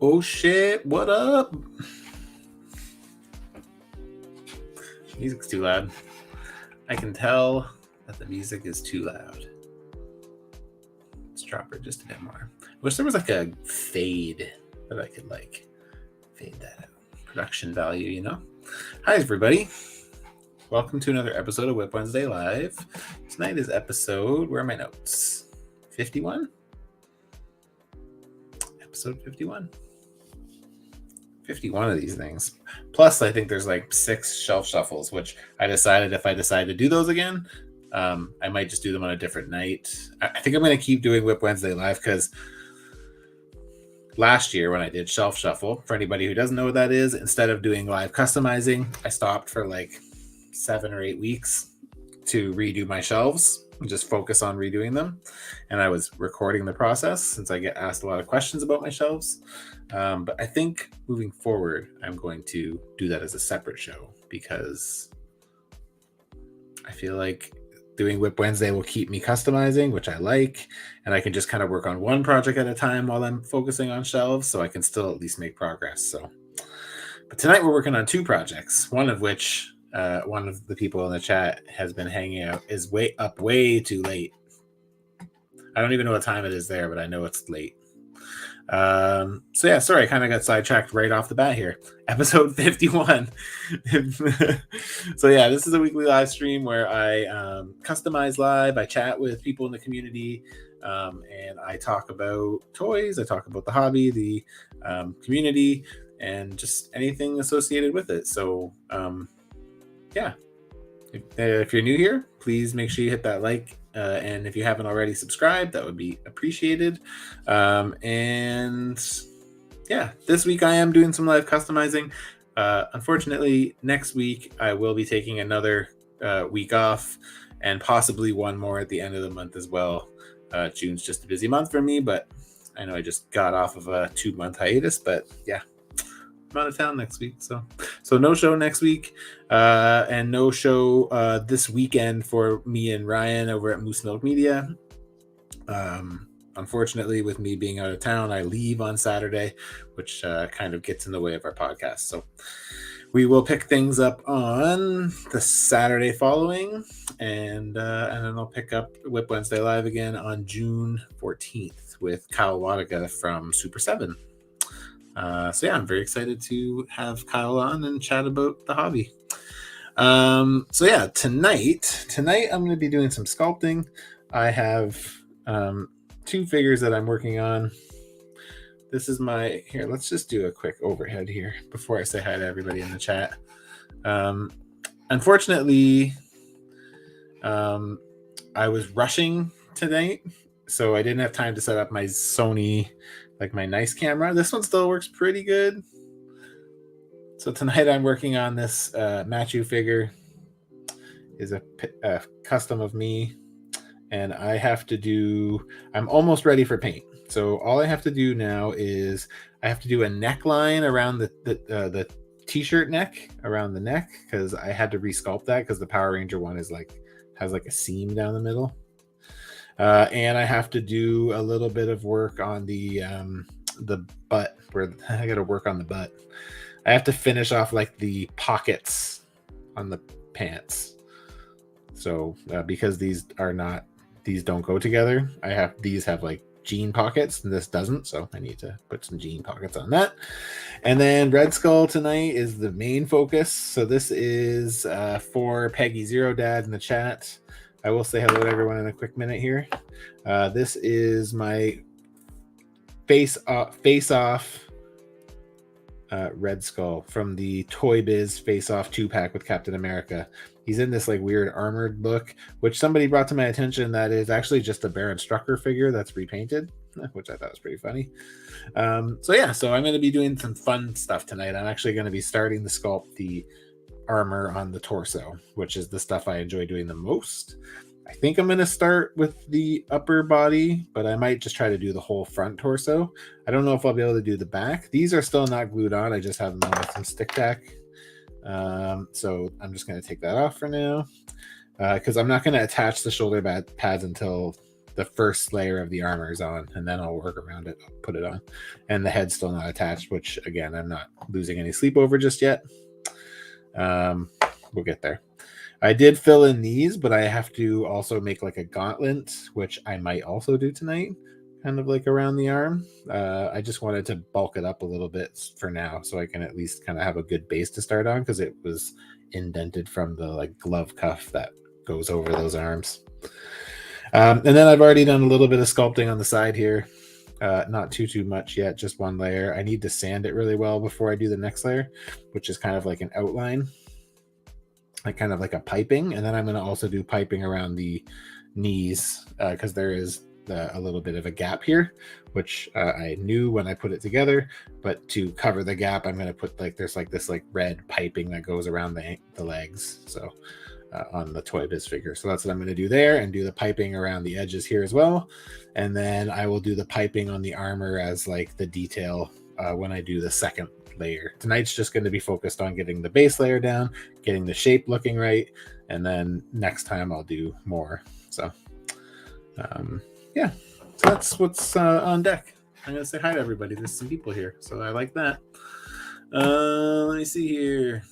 Oh shit, what up? Music's too loud. I can tell that the music is too loud. Let's drop it just a bit more. I wish there was like a fade that I could like fade that out. Production value, you know? Hi everybody. Welcome to another episode of WIP Wednesday Live. Tonight is episode, where are my notes? 51? Episode 51. 51 of these things. Plus, I think there's like 6 shelf shuffles, which I decided if I decide to do those again, I might just do them on a different night. I think I'm going to keep doing WIP Wednesday Live because last year when I did shelf shuffle, for anybody who doesn't know what that is, instead of doing live customizing, I stopped for like 7 or 8 weeks to redo my shelves and just focus on redoing them. And I was recording the process since I get asked a lot of questions about my shelves. But I think moving forward, I'm going to do that as a separate show because I feel like doing WIP Wednesday will keep me customizing, which I like, and I can just kind of work on one project at a time while I'm focusing on shelves, so I can still at least make progress. But tonight we're working on 2 projects, one of which one of the people in the chat has been hanging out is way too late. I don't even know what time it is there, but I know it's late. So yeah, sorry, I kind of got sidetracked right off the bat here. Episode 51. So yeah, this is a weekly live stream where I customize live. I chat with people in the community, and I talk about toys. I talk about the hobby, the community, and just anything associated with it. So yeah, if you're new here, please make sure you hit that like. And if you haven't already subscribed, that would be appreciated. And yeah, this week I am doing some live customizing. Unfortunately, next week I will be taking another week off and possibly one more at the end of the month as well. June's just a busy month for me, but I know I just got off of a 2-month hiatus, but yeah. I'm out of town next week, so no show next week, and no show this weekend for me and Ryan over at Moose Milk Media. Unfortunately, with me being out of town, I leave on Saturday, which kind of gets in the way of our podcast. So we will pick things up on the Saturday following, and then I'll pick up WIP Wednesday Live again on June 14th with Kyle Wadaga from Super 7. So yeah, I'm very excited to have Kyle on and chat about the hobby. So yeah, tonight I'm going to be doing some sculpting. I have 2 figures that I'm working on. This is here, let's just do a quick overhead here before I say hi to everybody in the chat. Unfortunately, I was rushing tonight, so I didn't have time to set up my Sony, like my nice camera. This one still works pretty good. So tonight I'm working on this Matchu figure. Is a custom of me, and I'm almost ready for paint. So all I have to do now is I have to do a neckline around the t-shirt neck, around the neck, because I had to resculpt that because the Power Ranger one has like a seam down the middle. And I have to do a little bit of work on the butt, where I got to work on the butt. I have to finish off like the pockets on the pants. So because these don't go together, these have like jean pockets and this doesn't. So I need to put some jean pockets on that. And then Red Skull tonight is the main focus. So this is for Peggy Zero Dad in the chat. I will say hello to everyone in a quick minute here. This is my face-off Red Skull from the Toy Biz face-off 2-pack with Captain America. He's in this like weird armored look, which somebody brought to my attention that is actually just a Baron Strucker figure that's repainted, which I thought was pretty funny. So I'm going to be doing some fun stuff tonight. I'm actually going to be starting to sculpt the armor on the torso, which is the stuff I enjoy doing the most. I think I'm going to start with the upper body, but I might just try to do the whole front torso. I don't know if I'll be able to do the back. These are still not glued on. I just have them on with some stick tack. So I'm just going to take that off for now because I'm not going to attach the shoulder pads until the first layer of the armor is on, and then I'll work around it, I'll put it on. And the head's still not attached, which again, I'm not losing any sleep over just yet. We'll get there. I did fill in these, but I have to also make like a gauntlet, which I might also do tonight, kind of like around the arm. I just wanted to bulk it up a little bit for now, so I can at least kind of have a good base to start on, because it was indented from the like glove cuff that goes over those arms. And then I've already done a little bit of sculpting on the side here. Not too much yet, just one layer. I need to sand it really well before I do the next layer, which is kind of like an outline, like kind of like a piping. And then I'm going to also do piping around the knees, because there is a little bit of a gap here, which I knew when I put it together. But to cover the gap, I'm going to put like there's like this like red piping that goes around the legs. So on the Toy Biz figure. So that's what I'm going to do there, and do the piping around the edges here as well. And then I will do the piping on the armor as like the detail when I do the second layer. Tonight's just going to be focused on getting the base layer down, getting the shape looking right, and then next time I'll do more. So yeah, so that's what's on deck. I'm going to say hi to everybody. There's some people here, so I like that. Let me see here.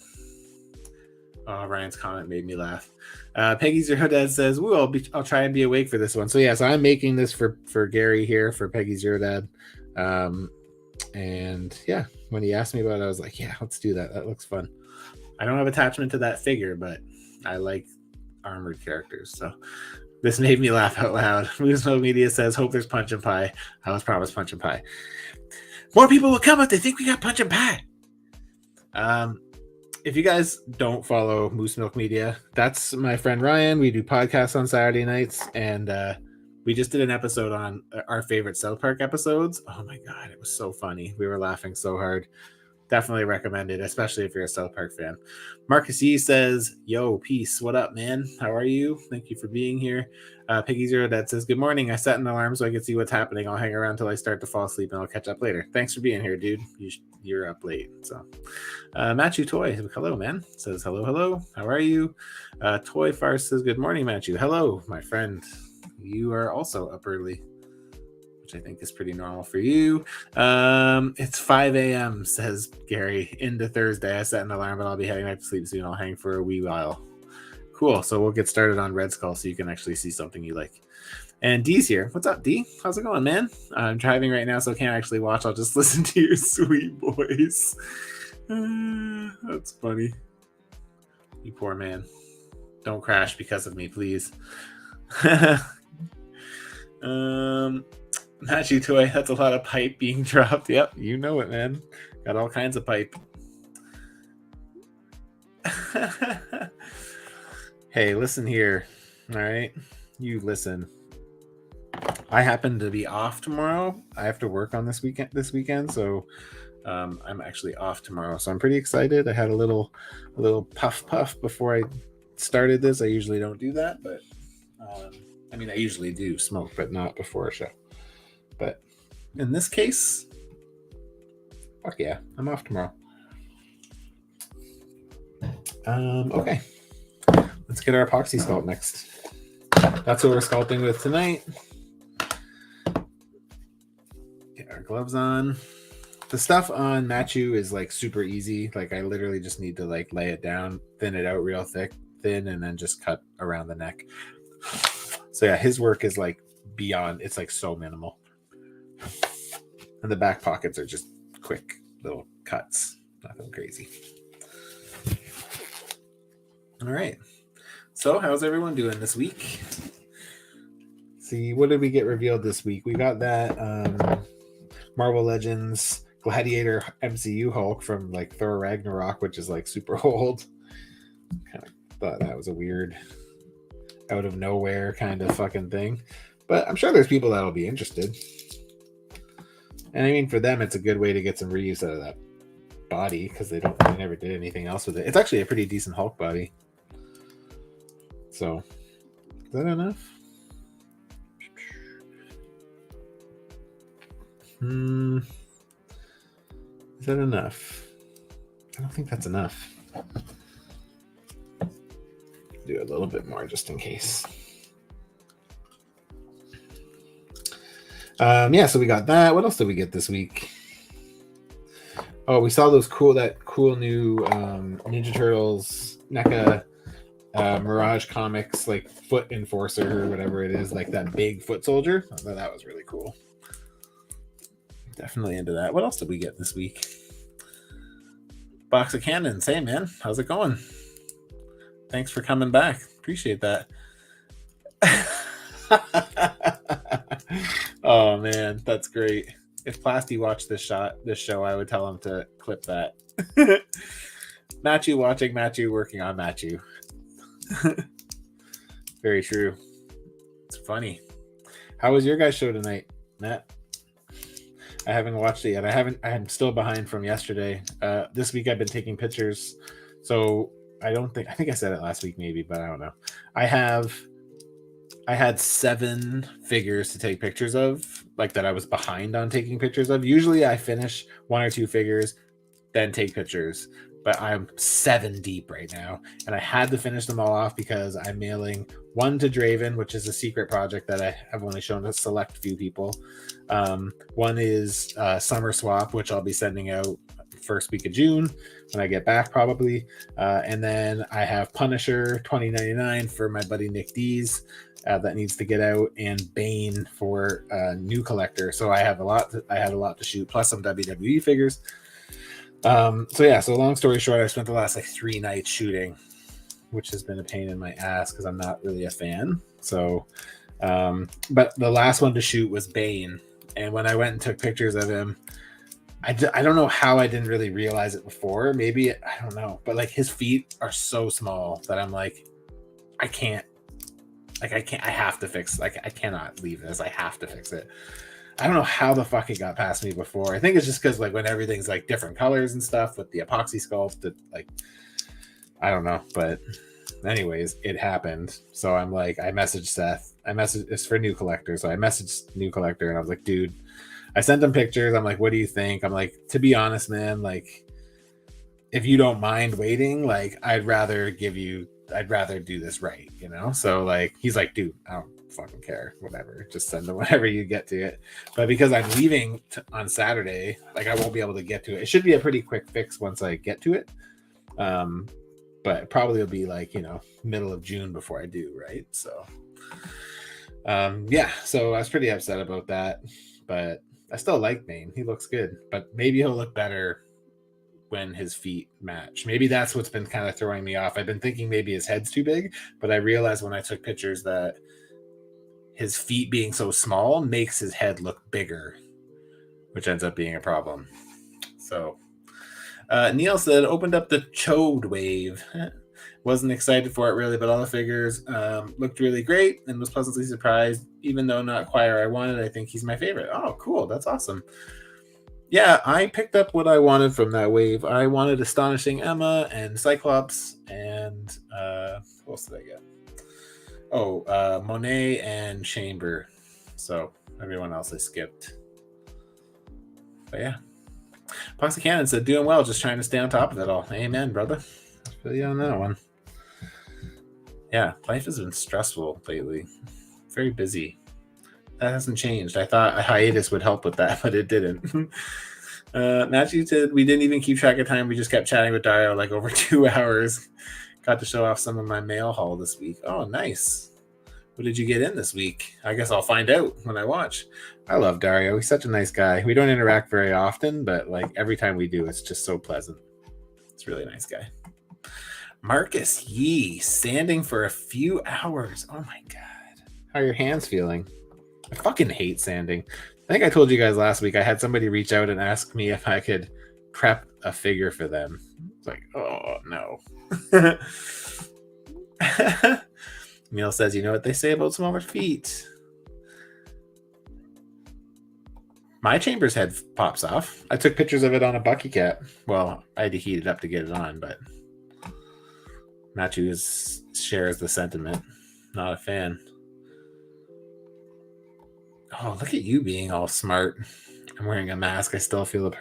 Oh, Ryan's comment made me laugh. Peggy Zero Dad says, "Ooh, I'll try and be awake for this one." So yeah, so I'm making this for Gary here for Peggy Zero Dad. And yeah, when he asked me about it, I was like, yeah, let's do that. That looks fun. I don't have attachment to that figure, but I like armored characters. So this made me laugh out loud. Moosmo Media says, "Hope there's punch and pie." I was promised punch and pie. More people will come if they think we got punch and pie. If you guys don't follow Moose Milk Media, that's my friend Ryan. We do podcasts on Saturday nights, and we just did an episode on our favorite South Park episodes. Oh my god, it was so funny. We were laughing so hard. Definitely recommend it, especially if you're a South Park fan. Marcus E says, "Yo, peace. What up, man? How are you? Thank you for being here." Piggy Zero Dad says, "Good morning. I set an alarm so I can see what's happening. I'll hang around till I start to fall asleep, and I'll catch up later." Thanks for being here, dude. You're up late. So, Matchu Toy, hello, man. Says, hello. How are you? Toy Farce says, "Good morning, Matchu." Hello, my friend. You are also up early, which I think is pretty normal for you. It's 5 a.m., says Gary. Into Thursday. I set an alarm, but I'll be heading back to sleep soon. I'll hang for a wee while. Cool. So we'll get started on Red Skull so you can actually see something you like. And D's here. What's up, D? How's it going, man? I'm driving right now, so I can't actually watch. I'll just listen to your sweet voice. That's funny. You poor man. Don't crash because of me, please. Matchy Toy, that's a lot of pipe being dropped. Yep, you know it, man. Got all kinds of pipe. Hey, listen here. All right, you listen. I happen to be off tomorrow. I have to work on this weekend, so I'm actually off tomorrow. So I'm pretty excited. I had a little puff before I started this. I usually don't do that, but I mean, I usually do smoke, but not before a show. But in this case, fuck yeah, I'm off tomorrow. Okay, let's get our epoxy sculpt next. That's what we're sculpting with tonight. Get our gloves on. The stuff on Matchu is like super easy. Like I literally just need to like lay it down, thin it out real thin, and then just cut around the neck. So yeah, his work is like beyond, it's like so minimal. And the back pockets are just quick little cuts. Nothing crazy. All right. So how's everyone doing this week? See, what did we get revealed this week? We got that Marvel Legends Gladiator MCU Hulk from like Thor Ragnarok, which is like super old. Kind of thought that was a weird out of nowhere kind of fucking thing. But I'm sure there's people that'll be interested. And I mean, for them, it's a good way to get some reuse out of that body because they never did anything else with it. It's actually a pretty decent Hulk body. So, is that enough? Is that enough? I don't think that's enough. Do a little bit more just in case. Yeah, so we got that. What else did we get this week? Oh, we saw that cool new Ninja Turtles NECA Mirage Comics like foot enforcer or whatever it is, like that big foot soldier. I thought that was really cool. Definitely into that. What else did we get this week? Box of cannons. Hey man, how's it going? Thanks for coming back. Appreciate that. Oh man, that's great. If Plasty watched this show, I would tell him to clip that. Matchu watching Matchu working on Matchu. Very true. It's funny. How was your guys' show tonight, Matt? I haven't watched it yet. I'm still behind from yesterday. This week I've been taking pictures, so I think I said it last week maybe, but I don't know. I had 7 figures to take pictures of, like that I was behind on taking pictures of. Usually I finish 1 or 2 figures, then take pictures. But I'm 7 deep right now, and I had to finish them all off because I'm mailing 1 to Draven, which is a secret project that I have only shown to a select few people. 1 is Summer Swap, which I'll be sending out first week of June when I get back probably. And then I have Punisher 2099 for my buddy Nick Dees. That needs to get out, and Bane for new collector. So I had a lot to shoot, plus some WWE figures. So long story short, I spent the last 3 nights shooting, which has been a pain in my ass because I'm not really a fan. So but the last one to shoot was Bane, and when I went and took pictures of him, I don't know how I didn't really realize it before. Maybe I don't know, but his feet are so small that I'm like, I can't. I have to fix. I cannot leave this. I have to fix it. I don't know how the fuck it got past me before. I think it's just because when everything's different colors and stuff with the epoxy sculpt, I don't know. But anyways, it happened. So I'm I messaged Seth. It's for new collector. So I messaged new collector and I was like, dude, I sent him pictures. I'm like, what do you think? I'm like, to be honest, man, if you don't mind waiting, I'd rather do this right, So he's like, dude, I don't fucking care, whatever, just send them whenever you get to it. But because I'm leaving on Saturday, I won't be able to get to it. It should be a pretty quick fix once I get to it, but probably will be middle of June before I do, right? So so I was pretty upset about that, but I still like Bane. He looks good, but maybe he'll look better when his feet match. Maybe that's what's been kind of throwing me off. I've been thinking maybe his head's too big, but I realized when I took pictures that his feet being so small makes his head look bigger, which ends up being a problem. So Neil said, opened up the Chode wave. Wasn't excited for it really, but all the figures looked really great and was pleasantly surprised. Even though not quite where I wanted, I think he's my favorite. Oh, cool. That's awesome. Yeah, I picked up what I wanted from that wave. I wanted Astonishing Emma and Cyclops and what else did I get? Oh, Monet and Chamber. So everyone else I skipped. But yeah. Poxy Cannon said, doing well, just trying to stay on top of it all. Amen, brother. I feel you on that one. Yeah, life has been stressful lately. Very busy. That hasn't changed. I thought a hiatus would help with that, but it didn't. Matthew said, we didn't even keep track of time. We just kept chatting with Dario over 2 hours. Got to show off some of my mail haul this week. Oh, nice. What did you get in this week? I guess I'll find out when I watch. I love Dario. He's such a nice guy. We don't interact very often, but every time we do, it's just so pleasant. It's a really nice guy. Marcus Yee, sanding for a few hours. Oh my God. How are your hands feeling? I fucking hate sanding. I think I told you guys last week I had somebody reach out and ask me if I could prep a figure for them. It's like, oh no. Neil says, you know what they say about smaller feet? My Chamber's head pops off. I took pictures of it on a Bucky Cat. Well, I had to heat it up to get it on, but Matthew shares the sentiment. Not a fan. Oh, look at you being all smart. I'm wearing a mask. I still feel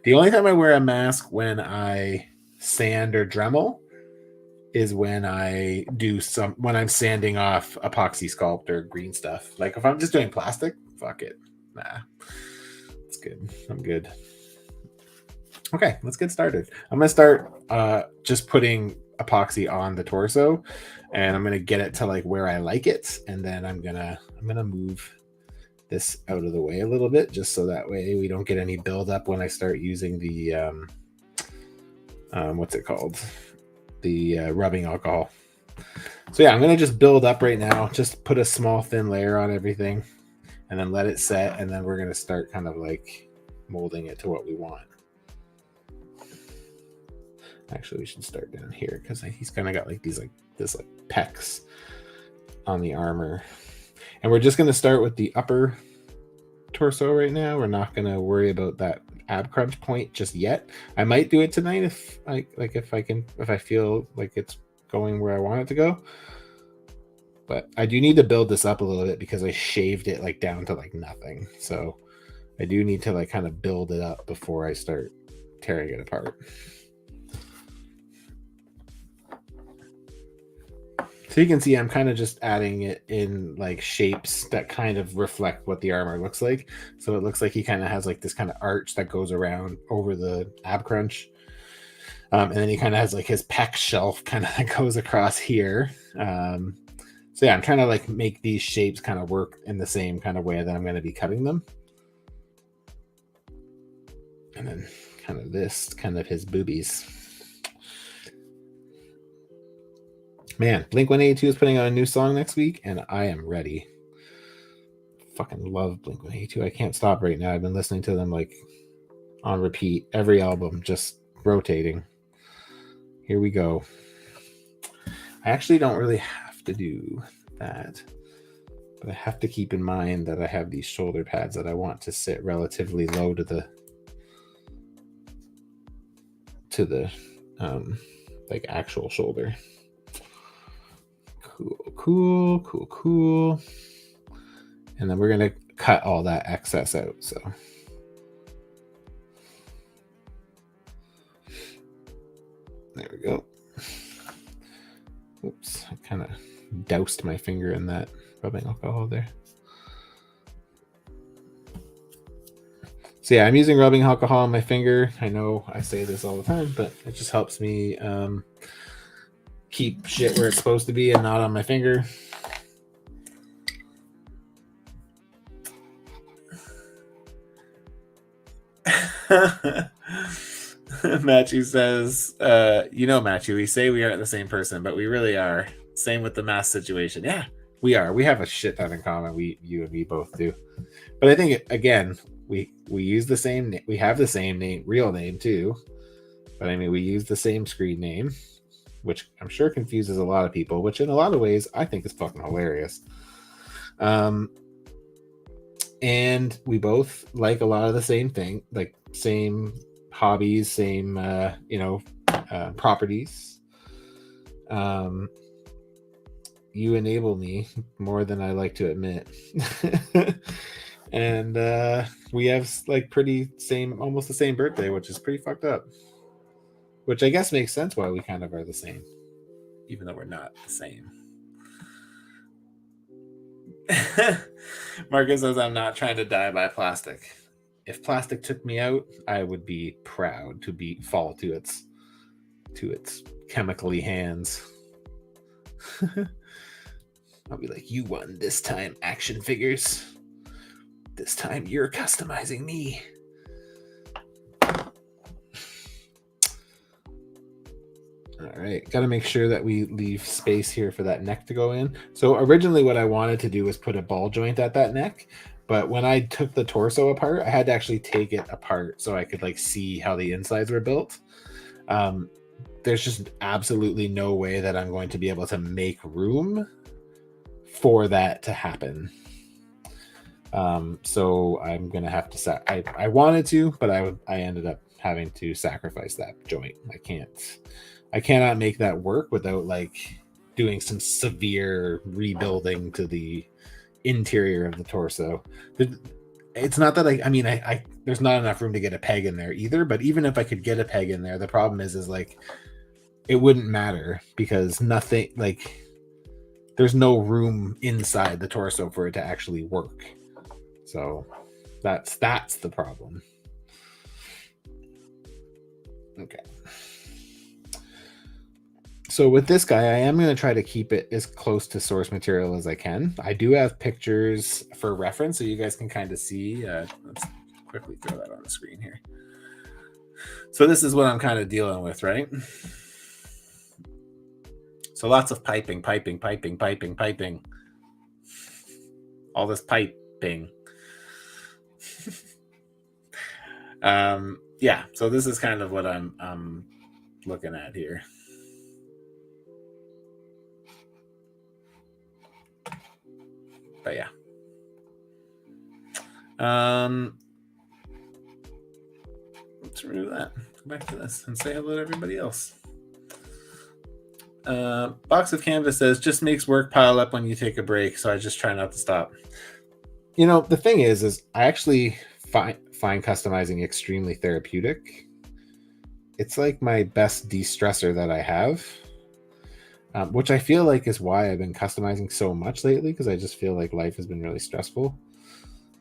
the only time I wear a mask when I sand or Dremel is when I when I'm sanding off epoxy sculpt or green stuff. If I'm just doing plastic, fuck it. Nah, it's good. I'm good. Okay, let's get started. I'm gonna start just putting epoxy on the torso, and I'm gonna get it to like where I like it, and then I'm gonna move this out of the way a little bit, just so that way we don't get any buildup when I start using the what's it called, the rubbing alcohol. So yeah, I'm gonna just build up right now, just put a small thin layer on everything, and then let it set, and then we're gonna start kind of like molding it to what we want. Actually, we should start down here because he's kind of got like these this pecs on the armor, and we're just gonna start with the upper torso right now. We're not gonna worry about that ab crunch point just yet. I might do it tonight if I feel like it's going where I want it to go. But I do need to build this up a little bit because I shaved it like down to like nothing. So I do need to like kind of build it up before I start tearing it apart. So you can see I'm kind of just adding it in like shapes that kind of reflect what the armor looks like. So it looks like he kind of has like this kind of arch that goes around over the ab crunch. And then he kind of has like his pec shelf kind of that goes across here. So yeah, I'm trying to like make these shapes kind of work in the same kind of way that I'm going to be cutting them. And then kind of this, kind of his boobies. Man, Blink-182 is putting out a new song next week, and I am ready. Fucking love Blink-182. I can't stop right now. I've been listening to them like on repeat, every album, just rotating. Here we go. I actually don't really have to do that, but I have to keep in mind that I have these shoulder pads that I want to sit relatively low to the like actual shoulder. Cool. And then we're gonna cut all that excess out. So there we go. Oops, I kind of doused my finger in that rubbing alcohol there. So yeah, I'm using rubbing alcohol on my finger. I know I say this all the time, but it just helps me keep shit where it's supposed to be and not on my finger. Matchu says, Matchu, we say we aren't the same person, but we really are. Same with the mask situation. Yeah, we are. We have a shit ton in common. You and me both do. But I think, again, we use the same, we have the same name, real name too. But I mean, we use the same screen name, which I'm sure confuses a lot of people, which in a lot of ways I think is fucking hilarious. And we both like a lot of the same thing, like same hobbies, same properties. You enable me more than I like to admit. And we have like almost the same birthday, which is pretty fucked up. Which I guess makes sense why we kind of are the same, even though we're not the same. Marcus says, I'm not trying to die by plastic. If plastic took me out, I would be proud to fall to its chemically hands. I'll be like, you won this time, action figures. This time you're customizing me. All right, got to make sure that we leave space here for that neck to go in. So originally what I wanted to do was put a ball joint at that neck, but when I took the torso apart, I had to actually take it apart so I could like see how the insides were built. There's just absolutely no way that I'm going to be able to make room for that to happen. So I'm gonna have to I wanted to, but I ended up having to sacrifice that joint. I cannot make that work without like doing some severe rebuilding to the interior of the torso. It's not that I there's not enough room to get a peg in there either, but even if I could get a peg in there, the problem is like it wouldn't matter because nothing, like there's no room inside the torso for it to actually work. So That's the problem. Okay. So with this guy, I am going to try to keep it as close to source material as I can. I do have pictures for reference, so you guys can kind of see. Let's quickly throw that on the screen here. So this is what I'm kind of dealing with, right? So lots of piping. All this piping. Yeah, so this is kind of what I'm looking at here. But yeah. Let's remove that. Go back to this and say hello to everybody else. Box of Canvas says, just makes work pile up when you take a break, so I just try not to stop. You know, the thing is I actually find customizing extremely therapeutic. It's like my best de-stressor that I have, which I feel like is why I've been customizing so much lately, because I just feel like life has been really stressful.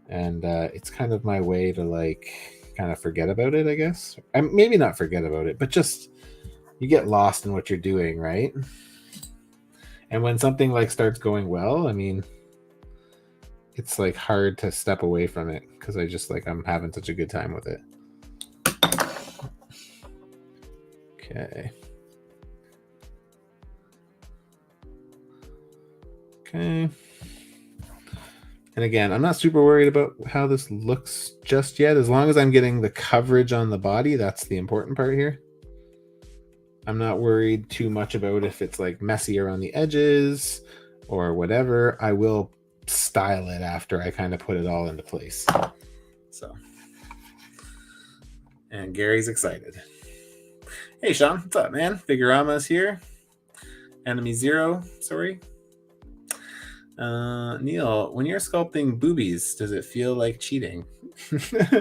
And it's kind of my way to like kind of forget about it, I guess. Maybe not forget about it, but just you get lost in what you're doing, right? And when something like starts going well, I mean, it's like hard to step away from it because I just like I'm having such a good time with it. Okay. Okay. And again, I'm not super worried about how this looks just yet. As long as I'm getting the coverage on the body, that's the important part here. I'm not worried too much about if it's like messy around the edges or whatever. I will style it after I kind of put it all into place. So, and Gary's excited. Hey Sean, what's up, man? Figurama's here. Enemy Zero, sorry. Neil, when you're sculpting boobies, does it feel like cheating?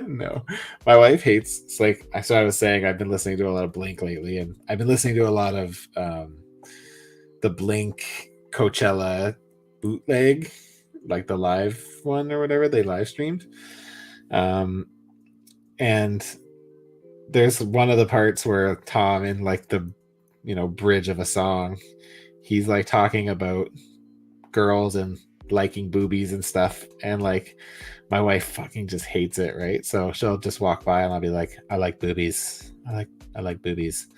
No, my wife hates. It's like so. I was saying I've been listening to a lot of Blink lately, and I've been listening to a lot of the Blink Coachella bootleg, like the live one or whatever they live streamed. And there's one of the parts where Tom, in like the bridge of a song, he's like talking about girls and liking boobies and stuff, and like my wife fucking just hates it, right? So she'll just walk by and I'll be like, I like boobies. I like boobies.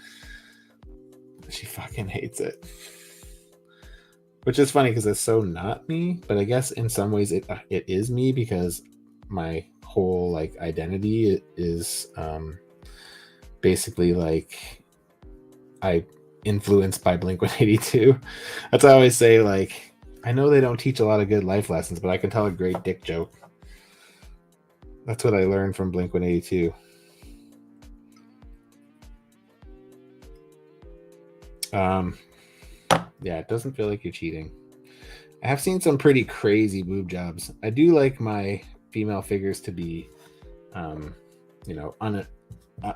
She fucking hates it, which is funny because it's so not me, but I guess in some ways it is me, because my whole like identity is basically like I influenced by Blink-182. That's why I always say, like, I know they don't teach a lot of good life lessons, but I can tell a great dick joke. That's what I learned from Blink-182. Yeah, it doesn't feel like you're cheating. I have seen some pretty crazy boob jobs. I do like my female figures to be,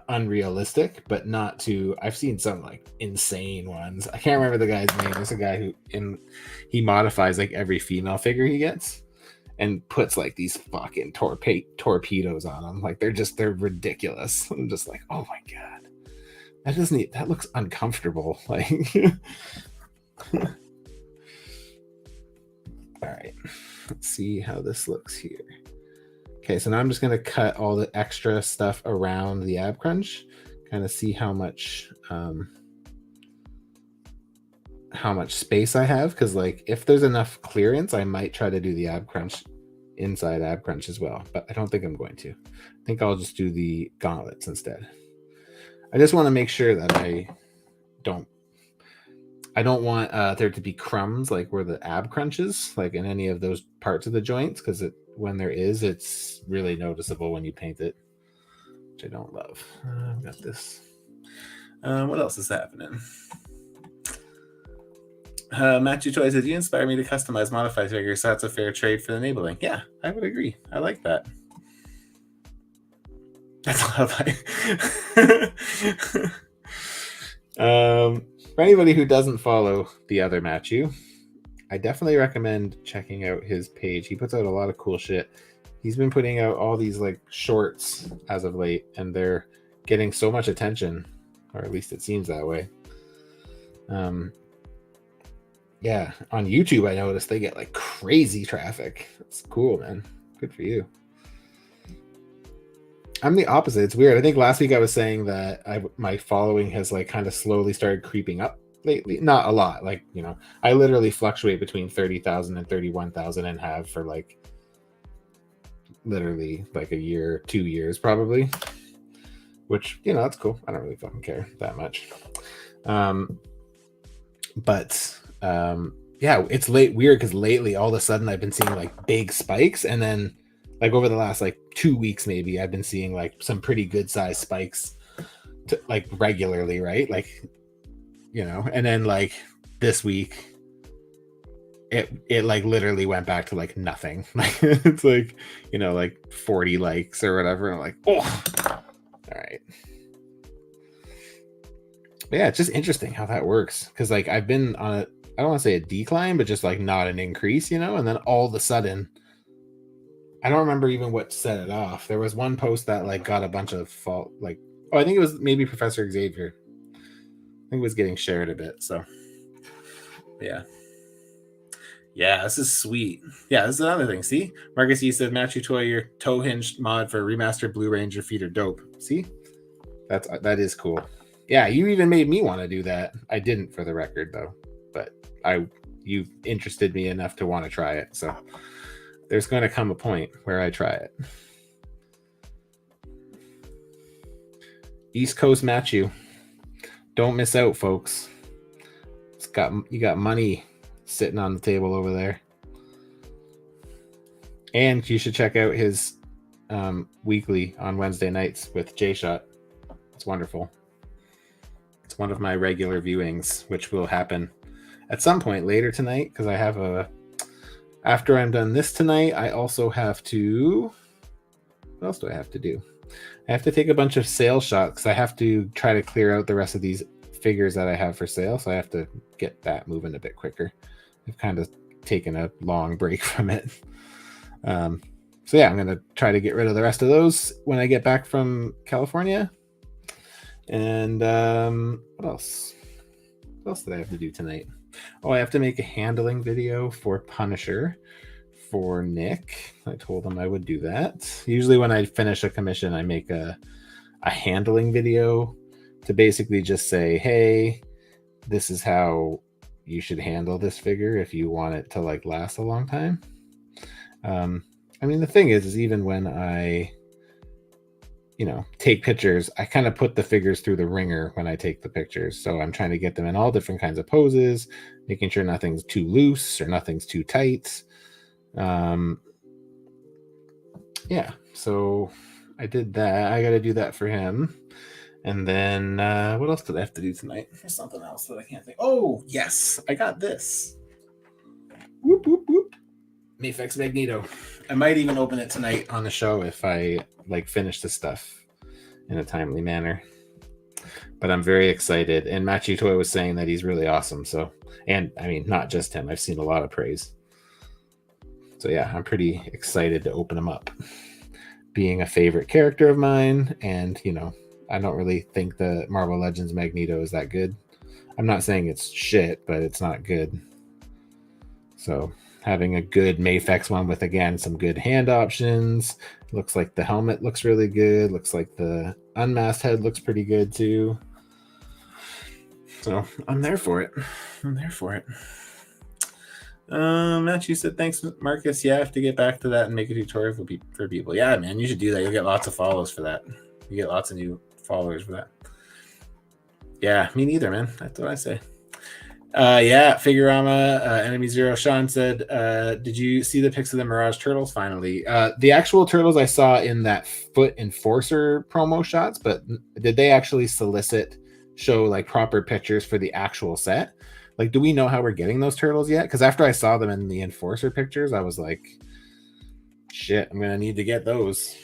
unrealistic, but not too. I've seen some like insane ones. I can't remember the guy's name. There's a guy he modifies like every female figure he gets and puts like these fucking torpedoes on them. Like they're ridiculous. I'm just like, oh my god, that looks uncomfortable. Like, all right, let's see how this looks here. Okay, so now I'm just going to cut all the extra stuff around the ab crunch, kind of see how much space I have, because like if there's enough clearance, I might try to do the ab crunch inside ab crunch as well, but I don't think I'm going to. I think I'll just do the gauntlets instead. I just want to make sure that I don't want there to be crumbs like where the ab crunches, like in any of those parts of the joints, because when there is, it's really noticeable when you paint it, which I don't love. I've got this. What else is happening? Matthew Toy says, you inspire me to customize modified figures, so that's a fair trade for the enabling. Yeah, I would agree. I like that. That's a lot of for anybody who doesn't follow the other Matthew, I definitely recommend checking out his page. He puts out a lot of cool shit. He's been putting out all these like shorts as of late, and they're getting so much attention, or at least it seems that way. Yeah, on YouTube I noticed they get like crazy traffic. It's cool, man. Good for you. I'm the opposite. It's weird. I think last week I was saying that my following has like kind of slowly started creeping up lately. Not a lot. Like, you know, I literally fluctuate between 30,000 and 31,000 and have for like literally like a year, 2 years probably, which, you know, that's cool. I don't really fucking care that much. Yeah, it's weird because lately all of a sudden I've been seeing like big spikes, and then like over the last like 2 weeks maybe I've been seeing like some pretty good size spikes like regularly, right? Like, you know, and then like this week it like literally went back to like nothing. Like it's like, you know, like 40 likes or whatever. I'm like, oh, all right. But yeah, it's just interesting how that works, because like I've been on a, I don't want to say a decline, but just like not an increase, you know, and then all of a sudden, I don't remember even what set it off. There was one post that like got a bunch of like, oh, I think it was maybe Professor Xavier. I think it was getting shared a bit. So yeah. Yeah, this is sweet. Yeah, this is another thing. See, Marcus, you said Matchu Toy, your toe hinged mod for remastered Blue Ranger feet are dope. See, that is cool. Yeah, you even made me want to do that. I didn't, for the record, though. But you interested me enough to want to try it. So there's going to come a point where I try it. East Coast Matchu. Don't miss out, folks. You got money sitting on the table over there. And you should check out his weekly on Wednesday nights with J-Shot. It's wonderful. It's one of my regular viewings, which will happen at some point later tonight, because I have after I'm done this tonight, I also have to, what else do I have to do? I have to take a bunch of sale shots, because I have to try to clear out the rest of these figures that I have for sale, so I have to get that moving a bit quicker. I've kind of taken a long break from it. So yeah, I'm going to try to get rid of the rest of those when I get back from California. And what else? What else did I have to do tonight? Oh, I have to make a handling video for Punisher for Nick. I told him I would do that. Usually when I finish a commission, I make a handling video to basically just say, hey, this is how you should handle this figure if you want it to like last a long time. I mean, the thing is even when I, you know, take pictures, I kind of put the figures through the ringer when I take the pictures. So I'm trying to get them in all different kinds of poses, making sure nothing's too loose or nothing's too tight. Yeah, so I did that. I got to do that for him. And then what else did I have to do tonight? There's something else that I can't think. Oh, yes, I got this. Whoop, whoop, whoop. Mafex Magneto. I might even open it tonight on the show if I like finish the stuff in a timely manner. But I'm very excited. And Matchu Toy was saying that he's really awesome. So, and I mean, not just him. I've seen a lot of praise. So yeah, I'm pretty excited to open him up. Being a favorite character of mine, and you know, I don't really think the Marvel Legends Magneto is that good. I'm not saying it's shit, but it's not good. So having a good Mafex one with, again, some good hand options. Looks like the helmet looks really good. Looks like the unmasked head looks pretty good too. So I'm there for it. Matthew said, thanks, Marcus. Yeah, I have to get back to that and make a tutorial for people. Yeah, man, you should do that. You'll get lots of follows for that. You get lots of new followers for that. Yeah, me neither, man. That's what I say. Yeah, Figurama, Enemy Zero. Sean said, did you see the pics of the Mirage Turtles finally? The actual turtles I saw in that Foot Enforcer promo shots, but did they actually show like proper pictures for the actual set? Like, do we know how we're getting those turtles yet? Because after I saw them in the Enforcer pictures, I was like, shit, I'm going to need to get those.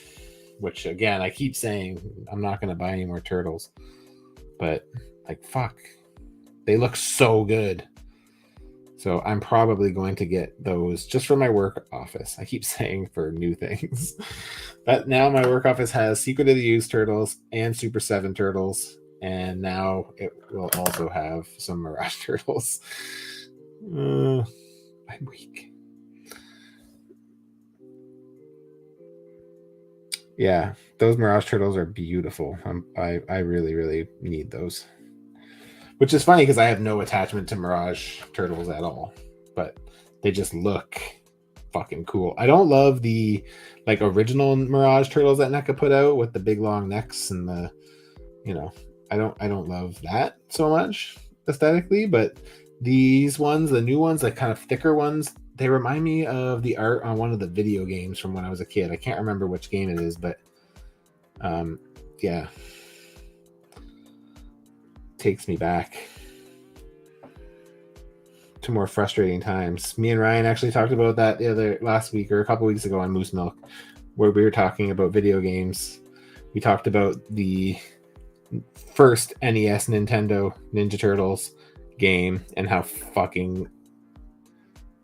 Which, again, I keep saying I'm not going to buy any more turtles. But, like, fuck. They look so good. So I'm probably going to get those just for my work office. I keep saying for new things. But now my work office has Secret of the Used turtles and Super 7 turtles. And now it will also have some Mirage turtles. I'm weak. Yeah, those Mirage turtles are beautiful. I really, really need those. Which is funny because I have no attachment to Mirage turtles at all. But they just look fucking cool. I don't love the like original Mirage turtles that NECA put out with the big long necks and the, you know, I don't love that so much aesthetically, but these ones, the new ones, like kind of thicker ones, they remind me of the art on one of the video games from when I was a kid. I can't remember which game it is, but yeah, takes me back to more frustrating times. Me and Ryan actually talked about that last week or a couple weeks ago on Moose Milk, where we were talking about video games. We talked about the first NES Nintendo Ninja Turtles game and how fucking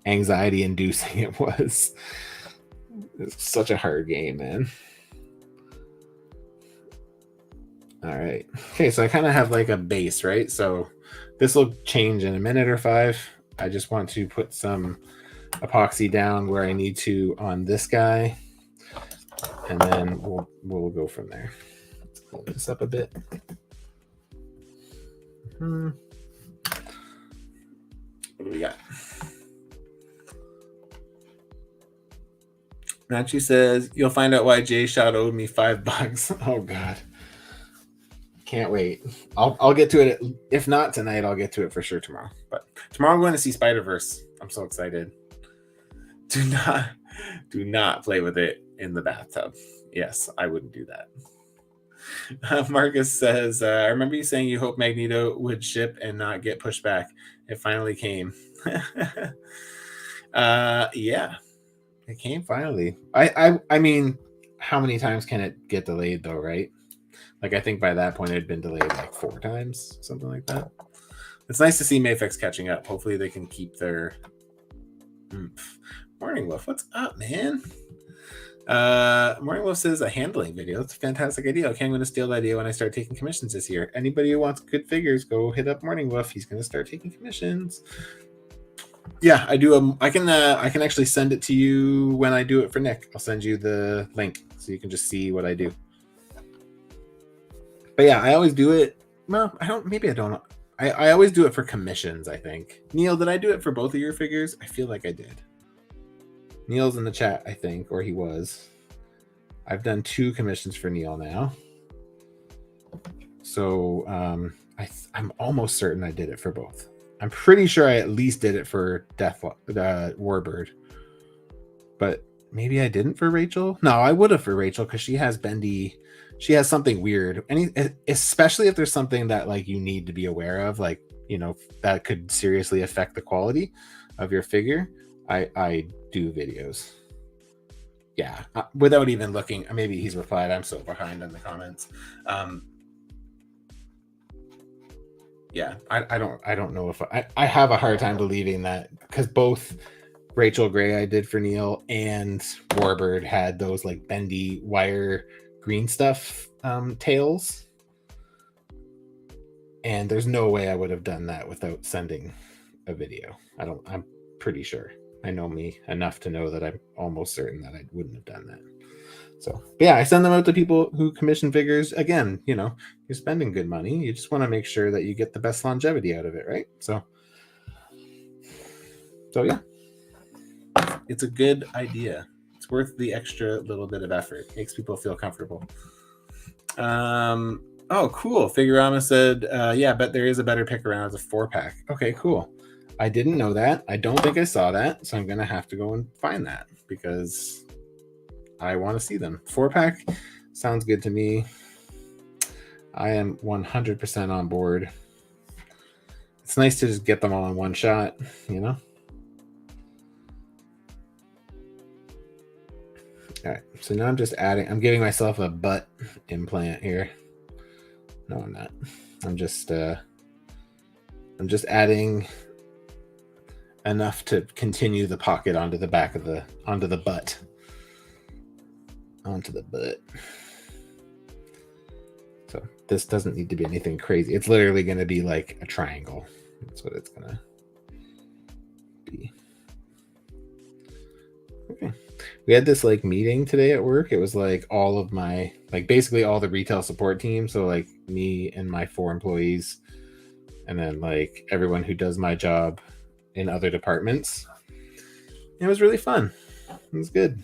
anxiety inducing it was. It's such a hard game, man. All right. Okay, so I kind of have like a base, right? So this will change in a minute or 5. I just want to put some epoxy down where I need to on this guy, and then we'll go from there. Let's clean this up a bit. What do we got? Matchu says, you'll find out why Jay Shot owed me $5. Oh, God. Can't wait. I'll get to it. If not tonight, I'll get to it for sure tomorrow. But tomorrow I'm going to see Spider-Verse. I'm so excited. Do not play with it in the bathtub. Yes, I wouldn't do that. Marcus says, I remember you saying you hope Magneto would ship and not get pushed back. It finally came. Yeah, it came finally. I mean, how many times can it get delayed though, right? Like, I think by that point it had been delayed like 4 times, something like that. It's nice to see Mayfix catching up. Hopefully they can keep their oomph. Morning Wolf, what's up, man? Morning Wolf says a handling video. That's a fantastic idea. Okay, I'm going to steal that idea when I start taking commissions this year. Anybody who wants good figures, go hit up Morning Wolf. He's going to start taking commissions. Yeah, I do. I can actually send it to you when I do it for Nick. I'll send you the link so you can just see what I do. But yeah, I always do it. Well, I don't. Maybe I don't. I always do it for commissions, I think. Neil, did I do it for both of your figures? I feel like I did. Neil's in the chat, I think, or he was. I've done 2 commissions for Neil now. So I'm almost certain I did it for both. I'm pretty sure I at least did it for Warbird. But maybe I didn't for Rachel? No, I would have for Rachel because she has bendy. She has something weird. Especially if there's something that like you need to be aware of, like, you know, that could seriously affect the quality of your figure. I do videos. Yeah, without even looking. Maybe he's replied. I'm so behind in the comments. Yeah, I don't know if I have a hard time believing that, because both Rachel Gray I did for Neil and Warbird had those like bendy wire green stuff tails, and there's no way I would have done that without sending a video. I'm pretty sure. I know me enough to know that I'm almost certain that I wouldn't have done that. So yeah, I send them out to people who commission figures. Again, you know, you're spending good money. You just want to make sure that you get the best longevity out of it, right? So yeah, it's a good idea. It's worth the extra little bit of effort. Makes people feel comfortable. Oh, cool. Figurama said, yeah, but there is a better pick around as a 4-pack. Okay, cool. I didn't know that. I don't think I saw that. So I'm going to have to go and find that because I want to see them. 4-pack sounds good to me. I am 100% on board. It's nice to just get them all in one shot, you know? All right, so now I'm just adding, I'm giving myself a butt implant here. No, I'm not. I'm just adding enough to continue the pocket onto the back of the butt. Onto the butt. So this doesn't need to be anything crazy. It's literally going to be like a triangle. That's what it's going to be. Okay. We had this like meeting today at work. It was like all of my, like basically all the retail support team. So like me and my 4 employees, and then like everyone who does my job in other departments. It was really fun. It was good.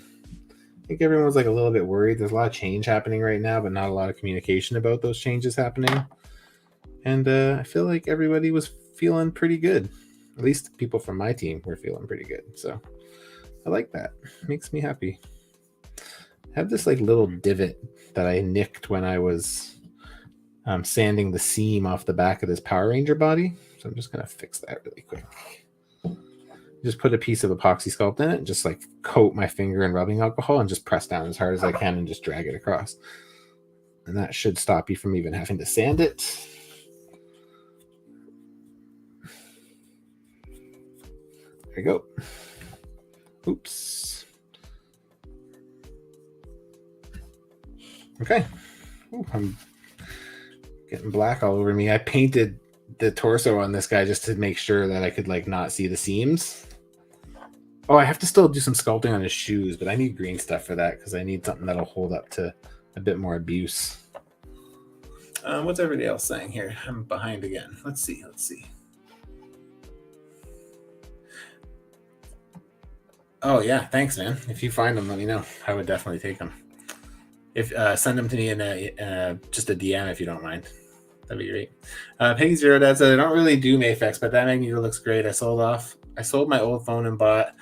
I think everyone was like a little bit worried. There's a lot of change happening right now, but not a lot of communication about those changes happening. And I feel like everybody was feeling pretty good. At least people from my team were feeling pretty good. So I like that. It makes me happy. I have this like little divot that I nicked when I was sanding the seam off the back of this Power Ranger body. So I'm just going to fix that really quick. Just put a piece of epoxy sculpt in it and just like coat my finger in rubbing alcohol and just press down as hard as I can and just drag it across. And that should stop you from even having to sand it. There you go. Oops. Okay. Ooh, I'm getting black all over me. I painted the torso on this guy just to make sure that I could like not see the seams. Oh, I have to still do some sculpting on his shoes, but I need green stuff for that because I need something that'll hold up to a bit more abuse. What's everybody else saying here? I'm behind again. Let's see. Oh yeah, thanks, man. If you find them, let me know. I would definitely take them. If send them to me in just a DM if you don't mind. That'd be great. Peggy Zero Dad said, I don't really do Mayfix, but that Magneto looks great. I sold my old phone and bought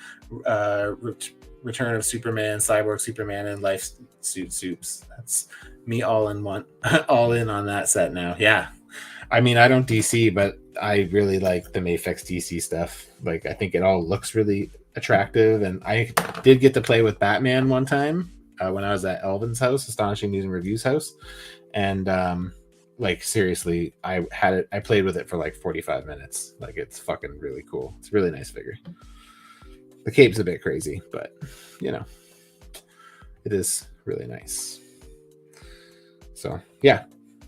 Return of Superman, Cyborg Superman, and Life Suit Soups. That's me all in one, all in on that set now. Yeah. I mean, I don't DC, but I really like the Mayfix DC stuff. Like, I think it all looks really attractive. And I did get to play with Batman one time when I was at Elvin's house, Astonishing News and Reviews house. And, like seriously, I played with it for like 45 minutes. Like it's fucking really cool. It's a really nice figure. The cape's a bit crazy, but you know, it is really nice. So yeah,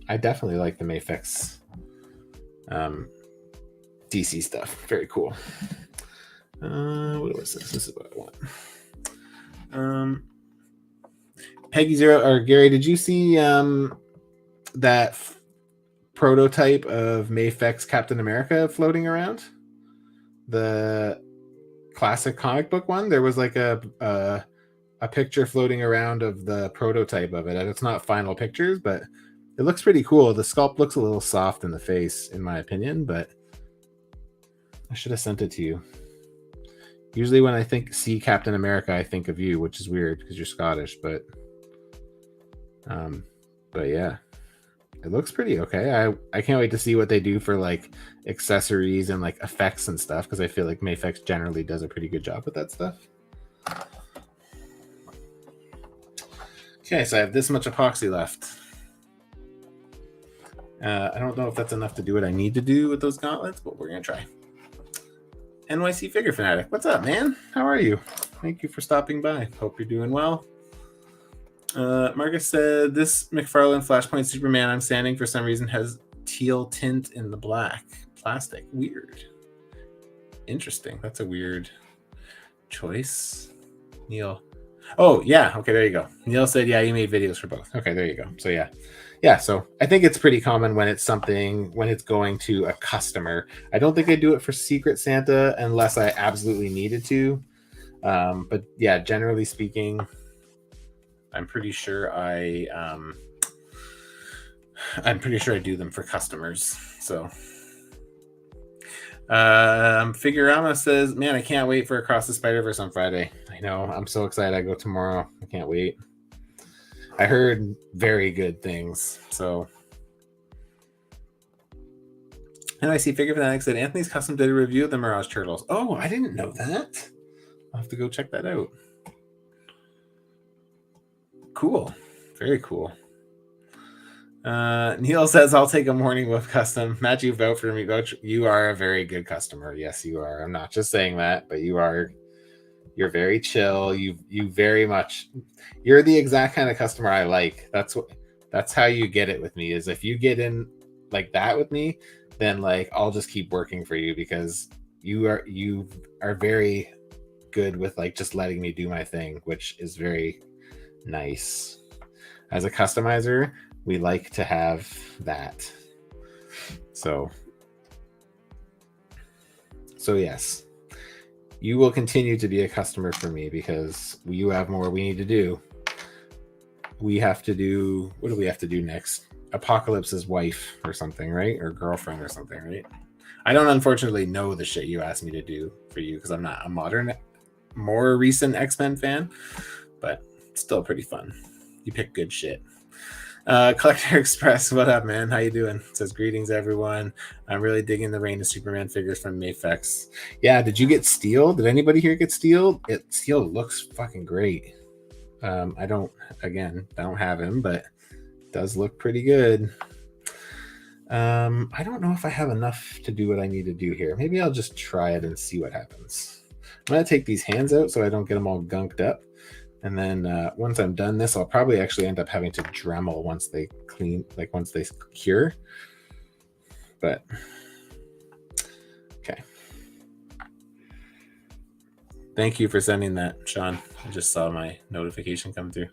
I definitely like the Mayfix DC stuff. Very cool. What was this? This is what I want. Peggy Zero or Gary, did you see that prototype of Mayfix Captain America floating around? The classic comic book one. There was like a picture floating around of the prototype of it. And it's not final pictures, but it looks pretty cool. The sculpt looks a little soft in the face, in my opinion, but I should have sent it to you. Usually when I see Captain America, I think of you, which is weird because you're Scottish, but yeah. It looks pretty okay. I can't wait to see what they do for like accessories and like effects and stuff because I feel like Mayfix generally does a pretty good job with that stuff. Okay, so I have this much epoxy left. I don't know if that's enough to do what I need to do with those gauntlets, but we're gonna try. NYC Figure Fanatic, what's up, man? How are you? Thank you for stopping by. Hope you're doing well. Marcus said, this McFarlane Flashpoint Superman I'm standing for some reason has teal tint in the black plastic. Weird. Interesting. That's a weird choice. Neil. Oh, yeah. Okay, there you go. Neil said, yeah, you made videos for both. Okay, there you go. So, yeah. Yeah, so I think it's pretty common when it's going to a customer. I don't think I do it for Secret Santa unless I absolutely needed to. But, yeah, generally speaking, I'm pretty sure I do them for customers. So Figurama says, man, I can't wait for Across the Spider-Verse on Friday. I know, I'm so excited. I go tomorrow. I can't wait. I heard very good things. So and I see Figure Fanatics said Anthony's Custom did a review of the Mirage Turtles. Oh, I didn't know that. I'll have to go check that out. Cool. Very cool. Neil says, I'll take a morning WIP custom. Matt, you vote for me. You are a very good customer. Yes, you are. I'm not just saying that, but you are. You're very chill. You very much. You're the exact kind of customer I like. That's how you get it with me. Is if you get in like that with me, then like I'll just keep working for you because you are very good with like just letting me do my thing, which is very nice. As a customizer, we like to have that. So yes, you will continue to be a customer for me because you have more we need to do. We have to do, what do we have to do next? Apocalypse's wife or something, right? Or girlfriend or something, right? I don't unfortunately know the shit you asked me to do for you because I'm not a modern, more recent X-Men fan, but still pretty fun. You pick good shit. Collector Express, what up, man? How you doing? It says, greetings, everyone. I'm really digging the Reign of Superman figures from Mayfex. Yeah, did you get Steel? Did anybody here get Steel? Steel looks fucking great. I don't have him, but it does look pretty good. I don't know if I have enough to do what I need to do here. Maybe I'll just try it and see what happens. I'm going to take these hands out so I don't get them all gunked up. And then once I'm done this, I'll probably actually end up having to Dremel once they once they cure. But, okay. Thank you for sending that, Sean. I just saw my notification come through.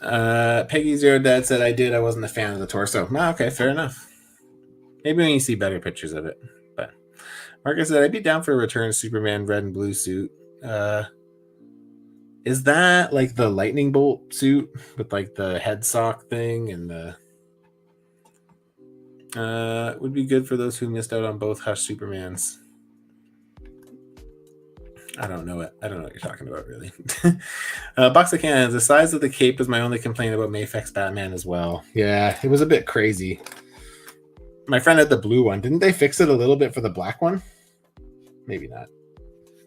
Peggy Zero Dad said I wasn't a fan of the torso. Okay, fair enough. Maybe when you see better pictures of it. But Marcus said I'd be down for a return Superman red and blue suit. Is that like the lightning bolt suit with like the head sock thing and the would be good for those who missed out on both Hush Supermans. I don't know what you're talking about, really. Box of Cannons. The size of the cape is my only complaint about Mayfex Batman as well. Yeah, it was a bit crazy. My friend had the blue one. Didn't they fix it a little bit for the black one? Maybe not.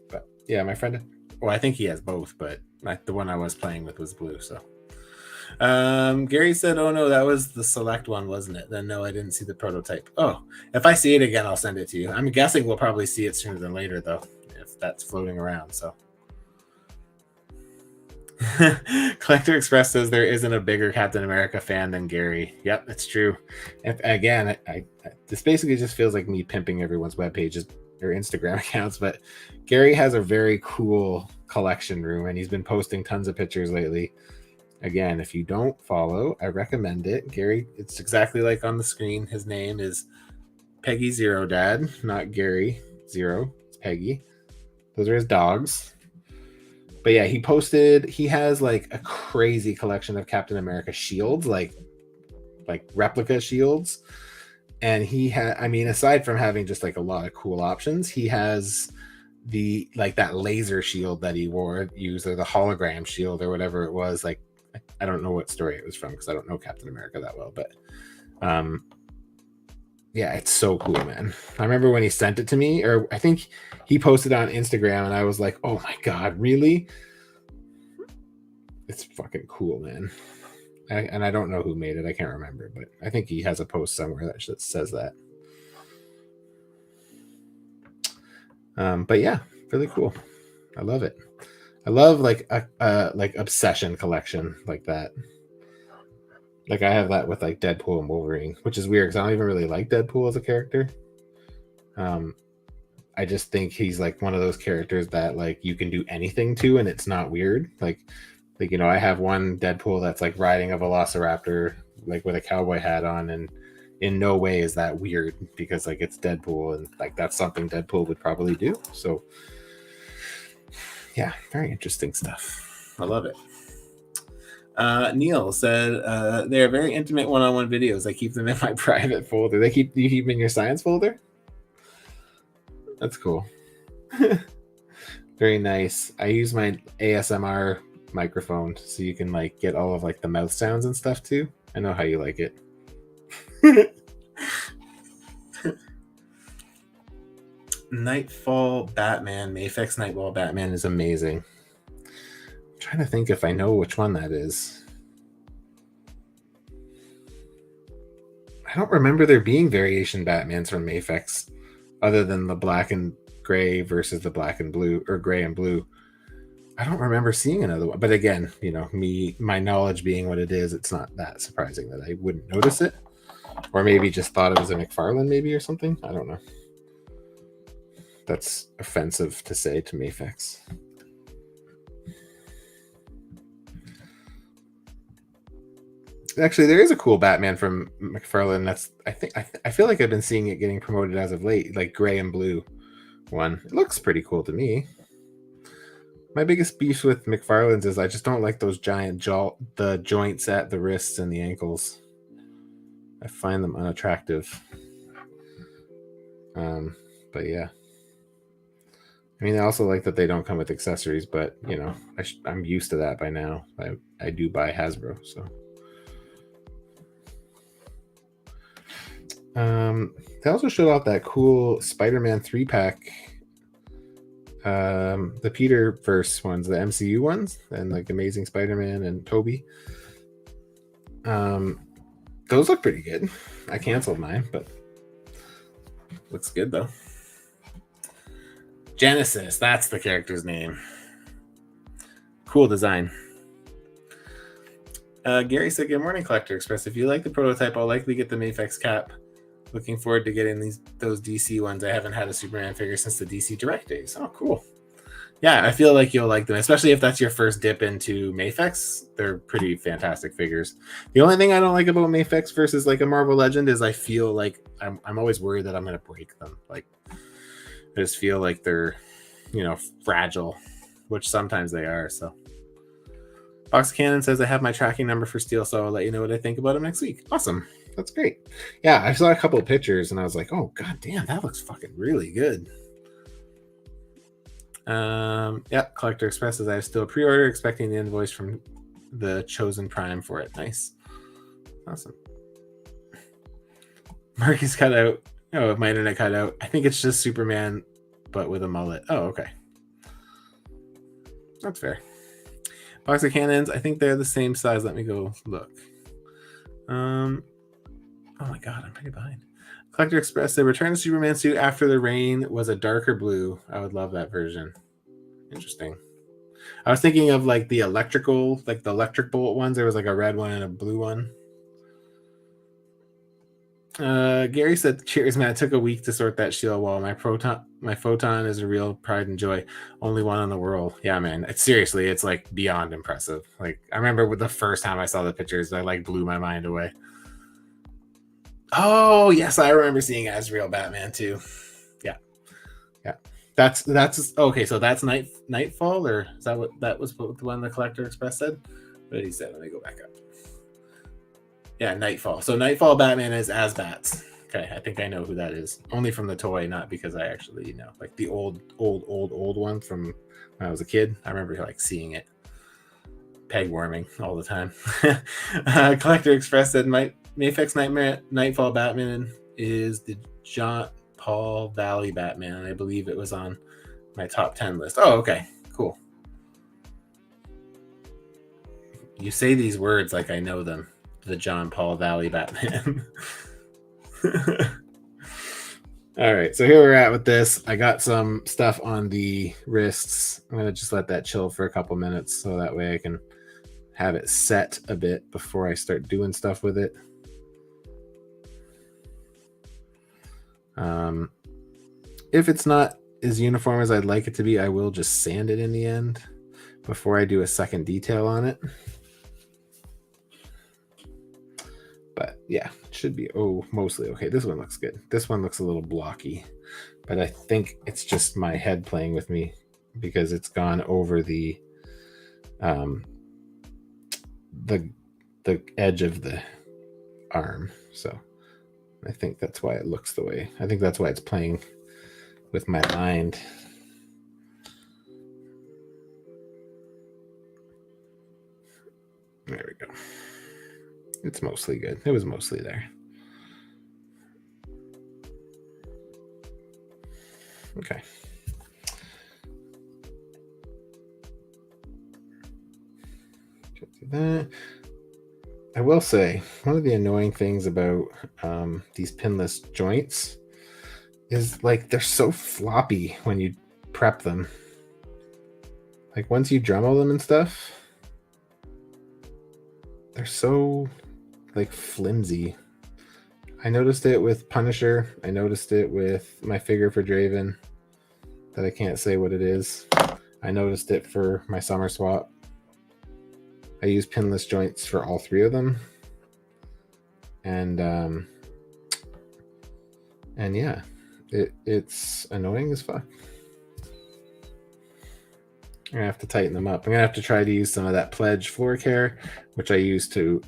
But yeah, my friend. Well, I think he has both, but the one I was playing with was blue. So Gary said, oh no, that was the select one, wasn't it? Then no, I didn't see the prototype. Oh, if I see it again, I'll send it to you. I'm guessing we'll probably see it sooner than later, though, if that's floating around. So Collector Express says there isn't a bigger Captain America fan than Gary. Yep, it's true. And again, this basically just feels like me pimping everyone's web pages or Instagram accounts, but Gary has a very cool collection room and he's been posting tons of pictures lately. Again, if you don't follow, I recommend it. Gary, it's exactly like on the screen. His name is Peggy Zero Dad, not Gary Zero. It's Peggy. Those are his dogs. But yeah, he has like a crazy collection of Captain America shields, like replica shields. And aside from having just like a lot of cool options, he has the like that laser shield that he used, or the hologram shield or whatever it was. Like, I don't know what story it was from because I don't know Captain America that well, but yeah, it's so cool, man. I remember when he sent it to me, or I think he posted on Instagram, and I was like, oh my god, really? It's fucking cool, man. And I don't know who made it. I can't remember, but I think he has a post somewhere that says that. But yeah, really cool. I love it. I love like a like obsession collection like that. Like I have that with like Deadpool and Wolverine, which is weird because I don't even really like Deadpool as a character. I just think he's like one of those characters that like you can do anything to and it's not weird. Like I have one Deadpool that's like riding a velociraptor like with a cowboy hat on, and in no way is that weird because like it's Deadpool and like that's something Deadpool would probably do. So yeah, very interesting stuff. I love it. Neil said they're very intimate one-on-one videos. I keep them in my private folder. You keep them in your science folder? That's cool. Very nice. I use my ASMR microphone so you can like get all of like the mouth sounds and stuff too. I know how you like it. Nightfall Batman, Mayfex Nightfall Batman is amazing. I'm trying to think if I know which one that is. I don't remember there being variation Batmans from Mafex other than the black and gray versus the black and blue, or gray and blue. I don't remember seeing another one. But again, you know, my knowledge being what it is, it's not that surprising that I wouldn't notice it. Or maybe just thought it was a McFarlane maybe or something. I don't know. That's offensive to say to Mafex. Actually, there is a cool Batman from McFarlane. That's I feel like I've been seeing it getting promoted as of late, like gray and blue one. It looks pretty cool to me. My biggest beef with McFarlane's is I just don't like those giant the joints at the wrists and the ankles. I find them unattractive. But yeah. I mean, I also like that they don't come with accessories, but you know, I'm used to that by now. I do buy Hasbro, so. They also showed out that cool Spider-Man 3-pack. The Peter-verse ones, the MCU ones, and like Amazing Spider-Man and Toby. Those look pretty good. I canceled mine, but looks good though. Genesis, that's the character's name. Cool design. Gary said, "Good morning, Collector Express. If you like the prototype, I'll likely get the Mafex cap. Looking forward to getting those DC ones. I haven't had a Superman figure since the DC Direct days." Oh, cool. Yeah, I feel like you'll like them, especially if that's your first dip into Mafex. They're pretty fantastic figures. The only thing I don't like about Mafex versus like a Marvel Legend is I feel like I'm always worried that I'm going to break them. Like, I just feel like they're, you know, fragile, which sometimes they are. So, Box Cannon says, "I have my tracking number for Steel, so I'll let you know what I think about him next week." Awesome. That's great. Yeah, I saw a couple of pictures and I was like, oh, god damn, that looks fucking really good. Yeah, Collector Express says, "I have still a pre-order, expecting the invoice from the Chosen Prime for it." Nice. Awesome. Marky's cut out. Oh, my internet cut out. I think it's just Superman, but with a mullet. Oh, okay. That's fair. Box of Cannons, I think they're the same size. Let me go look. Oh my god, I'm pretty behind. Collector Express, the Return to Superman suit after the rain was a darker blue. I would love that version. Interesting. I was thinking of like the electrical, like the electric bolt ones. There was like a red one and a blue one. Gary said, "Cheers, man. It took a week to sort that shield wall. My photon is a real pride and joy. Only one in the world." Yeah, man. Seriously, it's like beyond impressive. Like, I remember with the first time I saw the pictures, I like blew my mind away. Oh, yes, I remember seeing Azrael Batman too. Yeah. That's okay. So that's Nightfall, or is that what that was? What the one the Collector Express said? What did he say? Let me go back up. Yeah, Nightfall. So Nightfall Batman is Asbats. Okay, I think I know who that is. Only from the toy, not because I actually know. Like the old one from when I was a kid. I remember like seeing it. Peg warming all the time. Collector Express said, Mafex Nightfall Batman is the John Paul Valley Batman, and I believe it was on my top 10 list. Oh, okay. Cool. You say these words like I know them. The John Paul Valley Batman. All right, so here we're at with this. I got some stuff on the wrists. I'm going to just let that chill for a couple minutes so that way I can have it set a bit before I start doing stuff with it. If it's not as uniform as I'd like it to be, I will just sand it in the end before I do a second detail on it. But yeah, it should be mostly okay. This one looks good. This one looks a little blocky, but I think it's just my head playing with me because it's gone over the edge of the arm. So I think that's why it looks the way. I think that's why it's playing with my mind. There we go. It's mostly good. It was mostly there. Okay. Do that. I will say, one of the annoying things about these pinless joints is like they're so floppy when you prep them. Like once you Dremel them and stuff, they're so like flimsy. I noticed it with Punisher. I noticed it with my figure for Draven that I can't say what it is. I noticed it for my Summer Swap. I use pinless joints for all three of them. And yeah, it's annoying as fuck. I'm gonna have to tighten them up. I'm gonna have to try to use some of that Pledge floor care, which I use to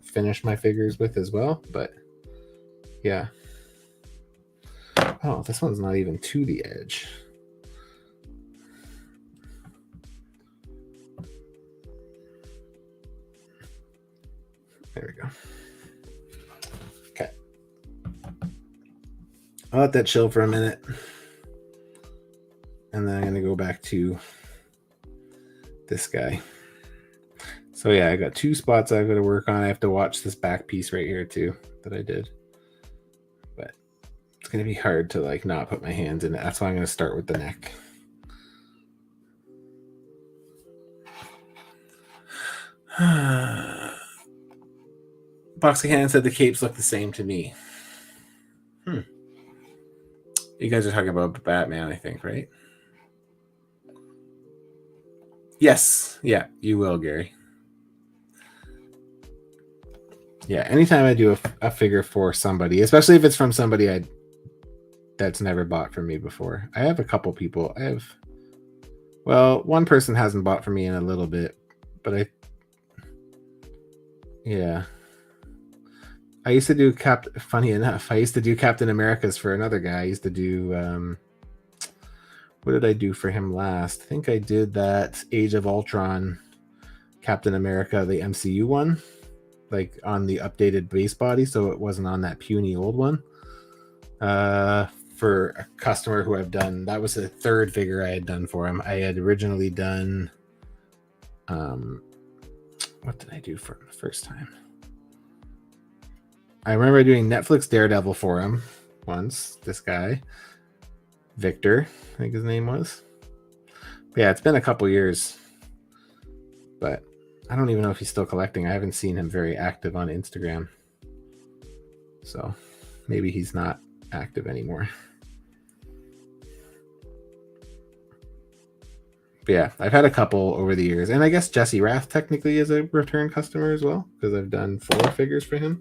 finish my figures with as well. But yeah. Oh, this one's not even to the edge. There we go. Okay. I'll let that chill for a minute. And then I'm gonna go back to this guy. So yeah, I got 2 spots I've got to work on. I have to watch this back piece right here too that I did. But it's gonna be hard to like not put my hands in it. That's why I'm gonna start with the neck. Boxing Hand said the capes look the same to me. You guys are talking about Batman, I think, right? Yes. Yeah, you will, Gary. Yeah, anytime I do a figure for somebody, especially if it's from somebody that's never bought from me before. I have a couple people. One person hasn't bought from me in a little bit, but yeah. I used to do funny enough, I used to do Captain America's for another guy. I used to do what did I do for him last? I think I did that Age of Ultron Captain America, the MCU one, like on the updated base body, so it wasn't on that puny old one. For a customer who I've done, that was the 3rd figure I had done for him. I had originally done what did I do for him the first time? I remember doing Netflix Daredevil for him once. This guy, Victor, I think his name was. But yeah, it's been a couple years, but I don't even know if he's still collecting. I haven't seen him very active on Instagram, so maybe he's not active anymore. But yeah, I've had a couple over the years, and I guess Jesse Rath technically is a return customer as well, because I've done 4 figures for him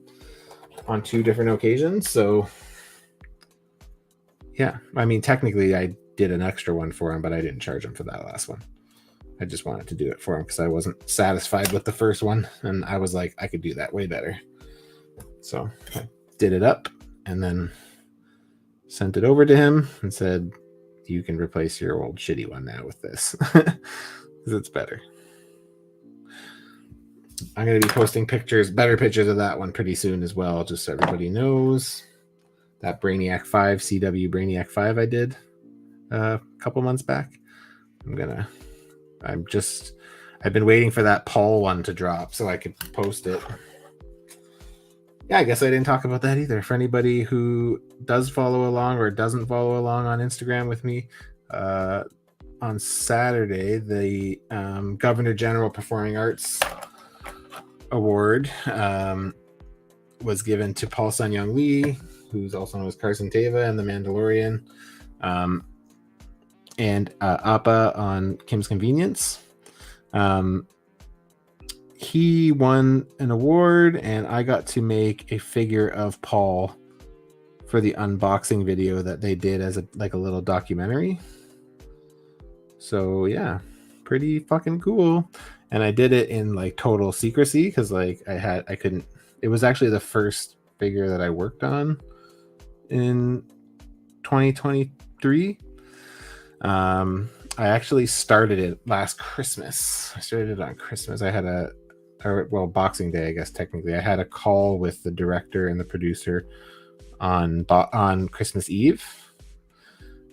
on 2 different occasions. So yeah, I mean, technically I did an extra one for him, but I didn't charge him for that last one. I just wanted to do it for him because I wasn't satisfied with the first one, and I was like, I could do that way better. So I did it up and then sent it over to him and said, you can replace your old shitty one now with this because it's better. I'm going to be posting better pictures of that one pretty soon as well, just so everybody knows. That Brainiac 5, CW Brainiac 5 I did a couple months back. I've been waiting for that Paul one to drop so I could post it. Yeah, I guess I didn't talk about that either. For anybody who does follow along or doesn't follow along on Instagram with me, on Saturday, the Governor General Performing Arts Award was given to Paul Sun-Young Lee, who's also known as Carson Teva and The Mandalorian, and Appa on Kim's Convenience. He won an award, and I got to make a figure of Paul for the unboxing video that they did as a little documentary. So yeah, pretty fucking cool. And I did it in like total secrecy because it was actually the first figure that I worked on in 2023. I actually started it last Christmas. I started it on Christmas. I had Boxing Day, I guess technically. I had a call with the director and the producer on Christmas Eve,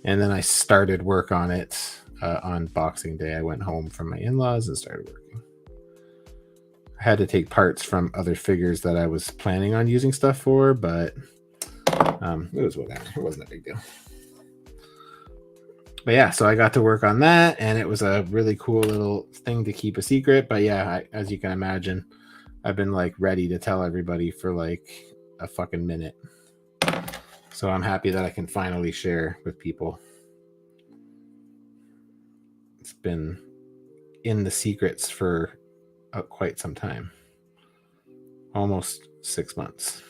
and then I started work on it on Boxing Day. I went home from my in-laws and started working. I had to take parts from other figures that I was planning on using stuff for, but it was whatever. It wasn't a big deal. But yeah, so I got to work on that, and it was a really cool little thing to keep a secret. But yeah, as you can imagine, I've been like ready to tell everybody for like a fucking minute. So I'm happy that I can finally share with people. It's been in the secrets for quite some time. Almost 6 months.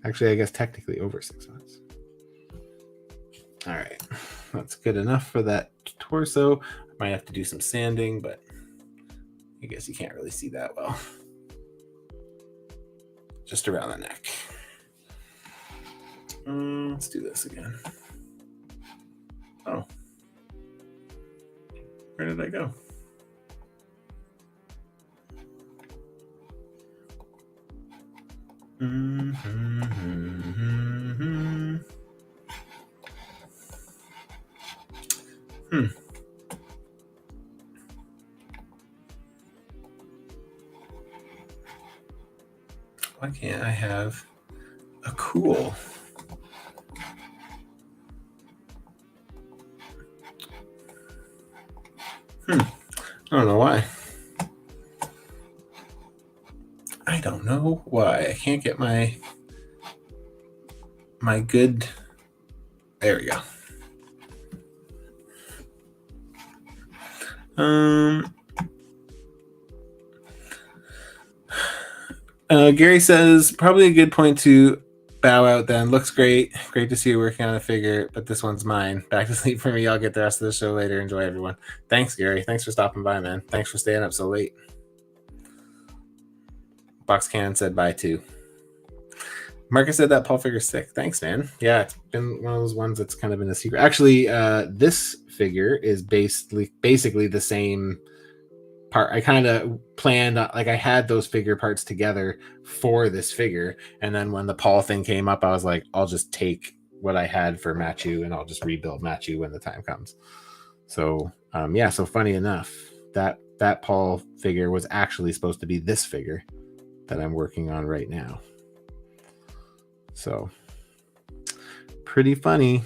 Actually, I guess technically over 6 months. All right, that's good enough for that torso. I might have to do some sanding, but I guess you can't really see that well. Just around the neck. Let's do this again. Oh, where did I go? Why can't I have a cool? I don't know why. I don't know why. I can't get my good. There we go. Gary says, probably a good point to bow out then. Looks great. Great to see you working on a figure, but this one's mine. Back to sleep for me. I'll get the rest of the show later. Enjoy, everyone. Thanks, Gary. Thanks for stopping by, man. Thanks for staying up so late. Box Can said bye too. Marcus said that Paul figure's sick. Thanks, man. Yeah, it's been one of those ones that's kind of been a secret. Actually, this figure is basically the same part. I kind of planned, like, I had those figure parts together for this figure, and then when the Paul thing came up, I was like, I'll just take what I had for Matchu and I'll just rebuild Matchu when the time comes. So yeah, so funny enough, that Paul figure was actually supposed to be this figure that I'm working on right now. So pretty funny.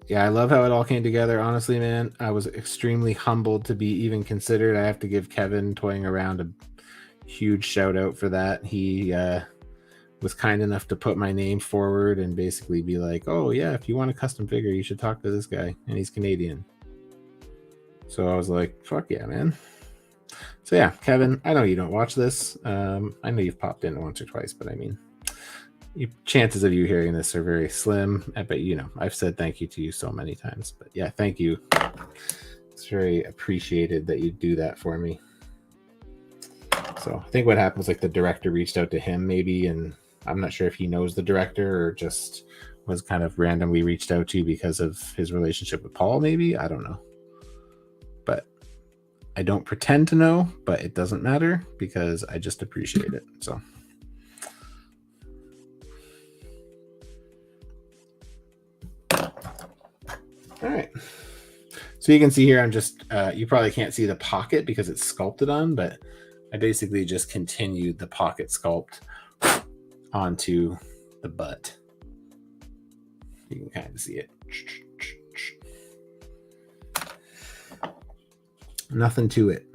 Yeah, I love how it all came together. Honestly, man, I was extremely humbled to be even considered. I have to give Kevin Toying Around a huge shout out for that. He was kind enough to put my name forward and basically be like, oh yeah, if you want a custom figure, you should talk to this guy, and he's Canadian. So I was like, fuck yeah, man. So yeah, Kevin, I know you don't watch this. I know you've popped in once or twice, but I mean, chances of you hearing this are very slim. But you know, I've said thank you to you so many times. But yeah, thank you. It's very appreciated that you do that for me. So I think what happened was, like, the director reached out to him maybe, and I'm not sure if he knows the director or just was kind of randomly reached out to because of his relationship with Paul, maybe. I don't know. But I don't pretend to know, but it doesn't matter because I just appreciate it. So all right. So you can see here, I'm just, you probably can't see the pocket because it's sculpted on, but I basically just continued the pocket sculpt onto the butt. You can kind of see it. Nothing to it.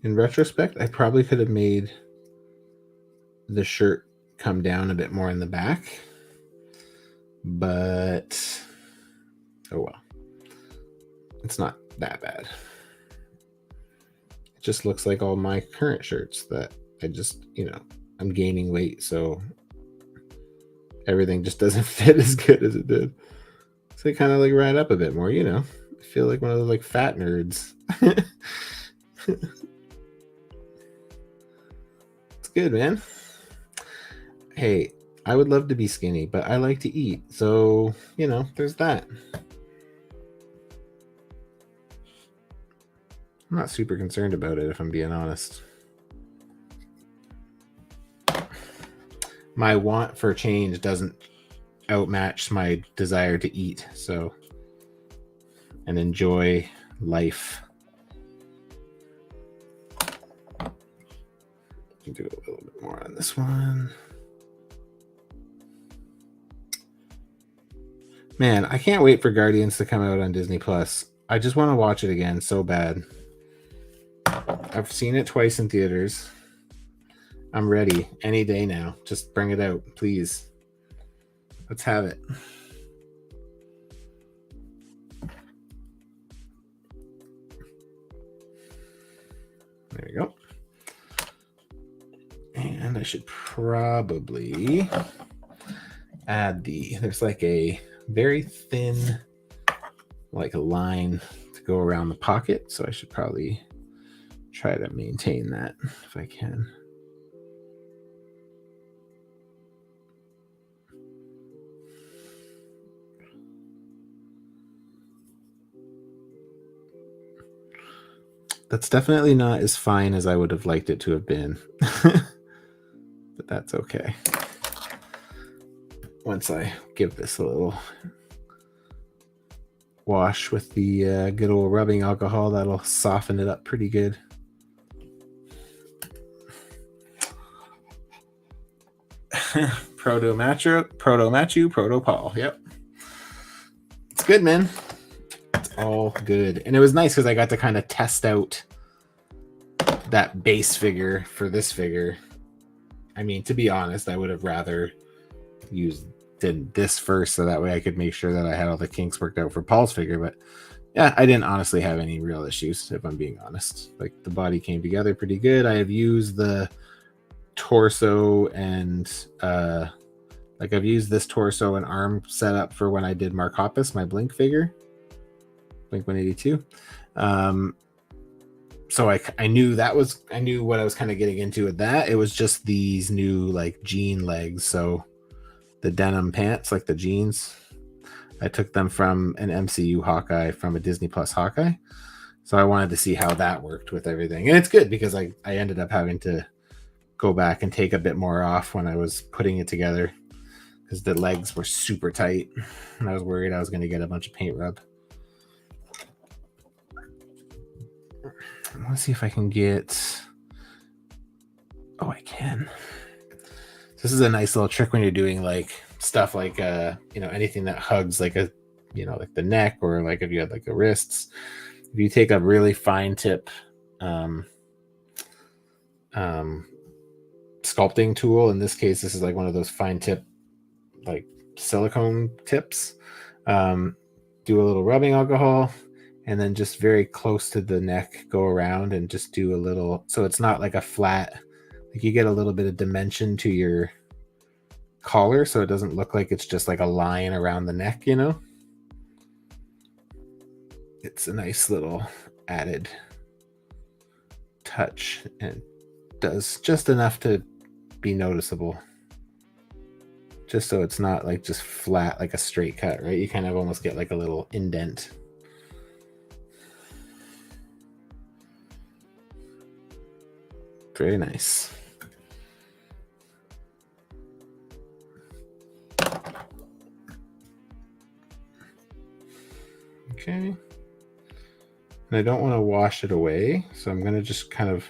In retrospect, I probably could have made the shirt come down a bit more in the back, but oh well. It's not that bad. It just looks like all my current shirts that I just, you know, I'm gaining weight, so everything just doesn't fit as good as it did. So I kind of like ride up a bit more, you know. I feel like one of those like fat nerds. It's good, man. Hey, I would love to be skinny, but I like to eat. So, you know, there's that. I'm not super concerned about it, if I'm being honest. My want for change doesn't outmatch my desire to eat, so, and enjoy life. Do a little bit more on this one. Man, I can't wait for Guardians to come out on Disney Plus. I just want to watch it again so bad. I've seen it twice in theaters. I'm ready any day now. Just bring it out, please. Let's have it. There we go. And I should probably add there's like a very thin, like a line to go around the pocket. So I should probably try to maintain that if I can. That's definitely not as fine as I would have liked it to have been. But that's okay. Once I give this a little wash with the good old rubbing alcohol, that'll soften it up pretty good. Proto-matchu, Proto-Paul. Yep. It's good, man. It's all good. And it was nice because I got to kind of test out that base figure for this figure. I mean, to be honest, I would have rather did this first so that way I could make sure that I had all the kinks worked out for Paul's figure. But yeah, I didn't honestly have any real issues, if I'm being honest. Like, the body came together pretty good. I have used the torso and I've used this torso and arm setup for when I did Mark Hoppus, my Blink figure, Blink 182. So I knew what I was kind of getting into with that. It was just these new like jean legs. So the denim pants, like the jeans, I took them from an MCU Hawkeye, from a Disney Plus Hawkeye. So I wanted to see how that worked with everything. And it's good because I ended up having to go back and take a bit more off when I was putting it together because the legs were super tight and I was worried I was going to get a bunch of paint rub. Let's see if I can get... Oh, I can. This is a nice little trick when you're doing like stuff like anything that hugs like a like the neck, or like if you had like the wrists. If you take a really fine tip sculpting tool, in this case this is like one of those fine tip like silicone tips, do a little rubbing alcohol and then just very close to the neck go around and just do a little, so it's not like a flat, like you get a little bit of dimension to your collar so it doesn't look like it's just like a line around the neck, It's a nice little added touch and does just enough to be noticeable, just so it's not like just flat like a straight cut, right? You kind of almost get like a little indent. Very nice. Okay. And I don't want to wash it away, so I'm going to just kind of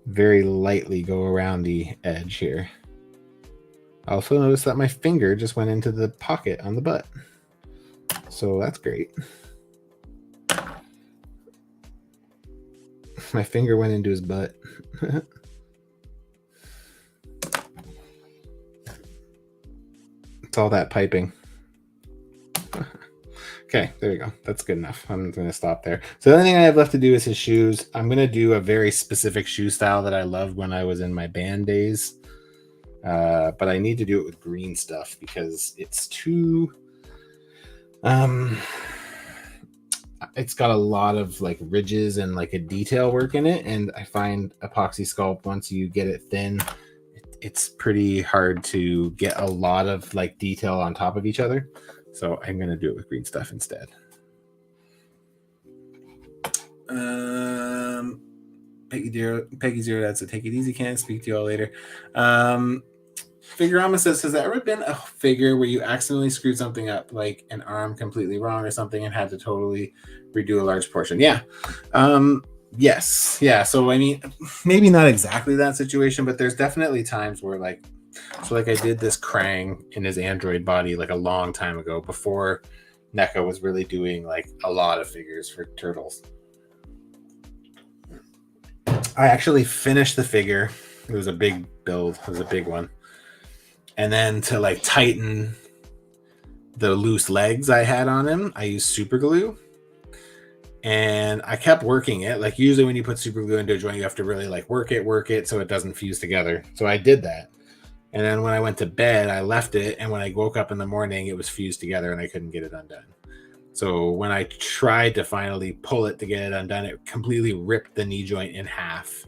very lightly go around the edge here. I also noticed that my finger just went into the pocket on the butt, so that's great. My finger went into his butt. It's all that piping. Okay, there we go. That's good enough. I'm going to stop there. So the only thing I have left to do is his shoes. I'm going to do a very specific shoe style that I loved when I was in my band days. But I need to do it with green stuff because it's too... it's got a lot of like ridges and like a detail work in it. And I find epoxy sculpt, once you get it thin, it's pretty hard to get a lot of like detail on top of each other. So I'm going to do it with green stuff instead. Peggy Zero Dad said, take it easy, can't speak to you all later. Figurama says, has there ever been a figure where you accidentally screwed something up, like an arm completely wrong or something, and had to totally redo a large portion? Yeah. Yes. Yeah. So, I mean, maybe not exactly that situation, but there's definitely times where, like, so like I did this Krang in his android body like a long time ago before NECA was really doing like a lot of figures for Turtles. I actually finished the figure. It was a big build. It was a big one. And then to like tighten the loose legs I had on him, I used super glue. And I kept working it. Like usually when you put super glue into a joint, you have to really like work it so it doesn't fuse together. So I did that. And then when I went to bed, I left it. And when I woke up in the morning, it was fused together and I couldn't get it undone. So when I tried to finally pull it to get it undone, it completely ripped the knee joint in half.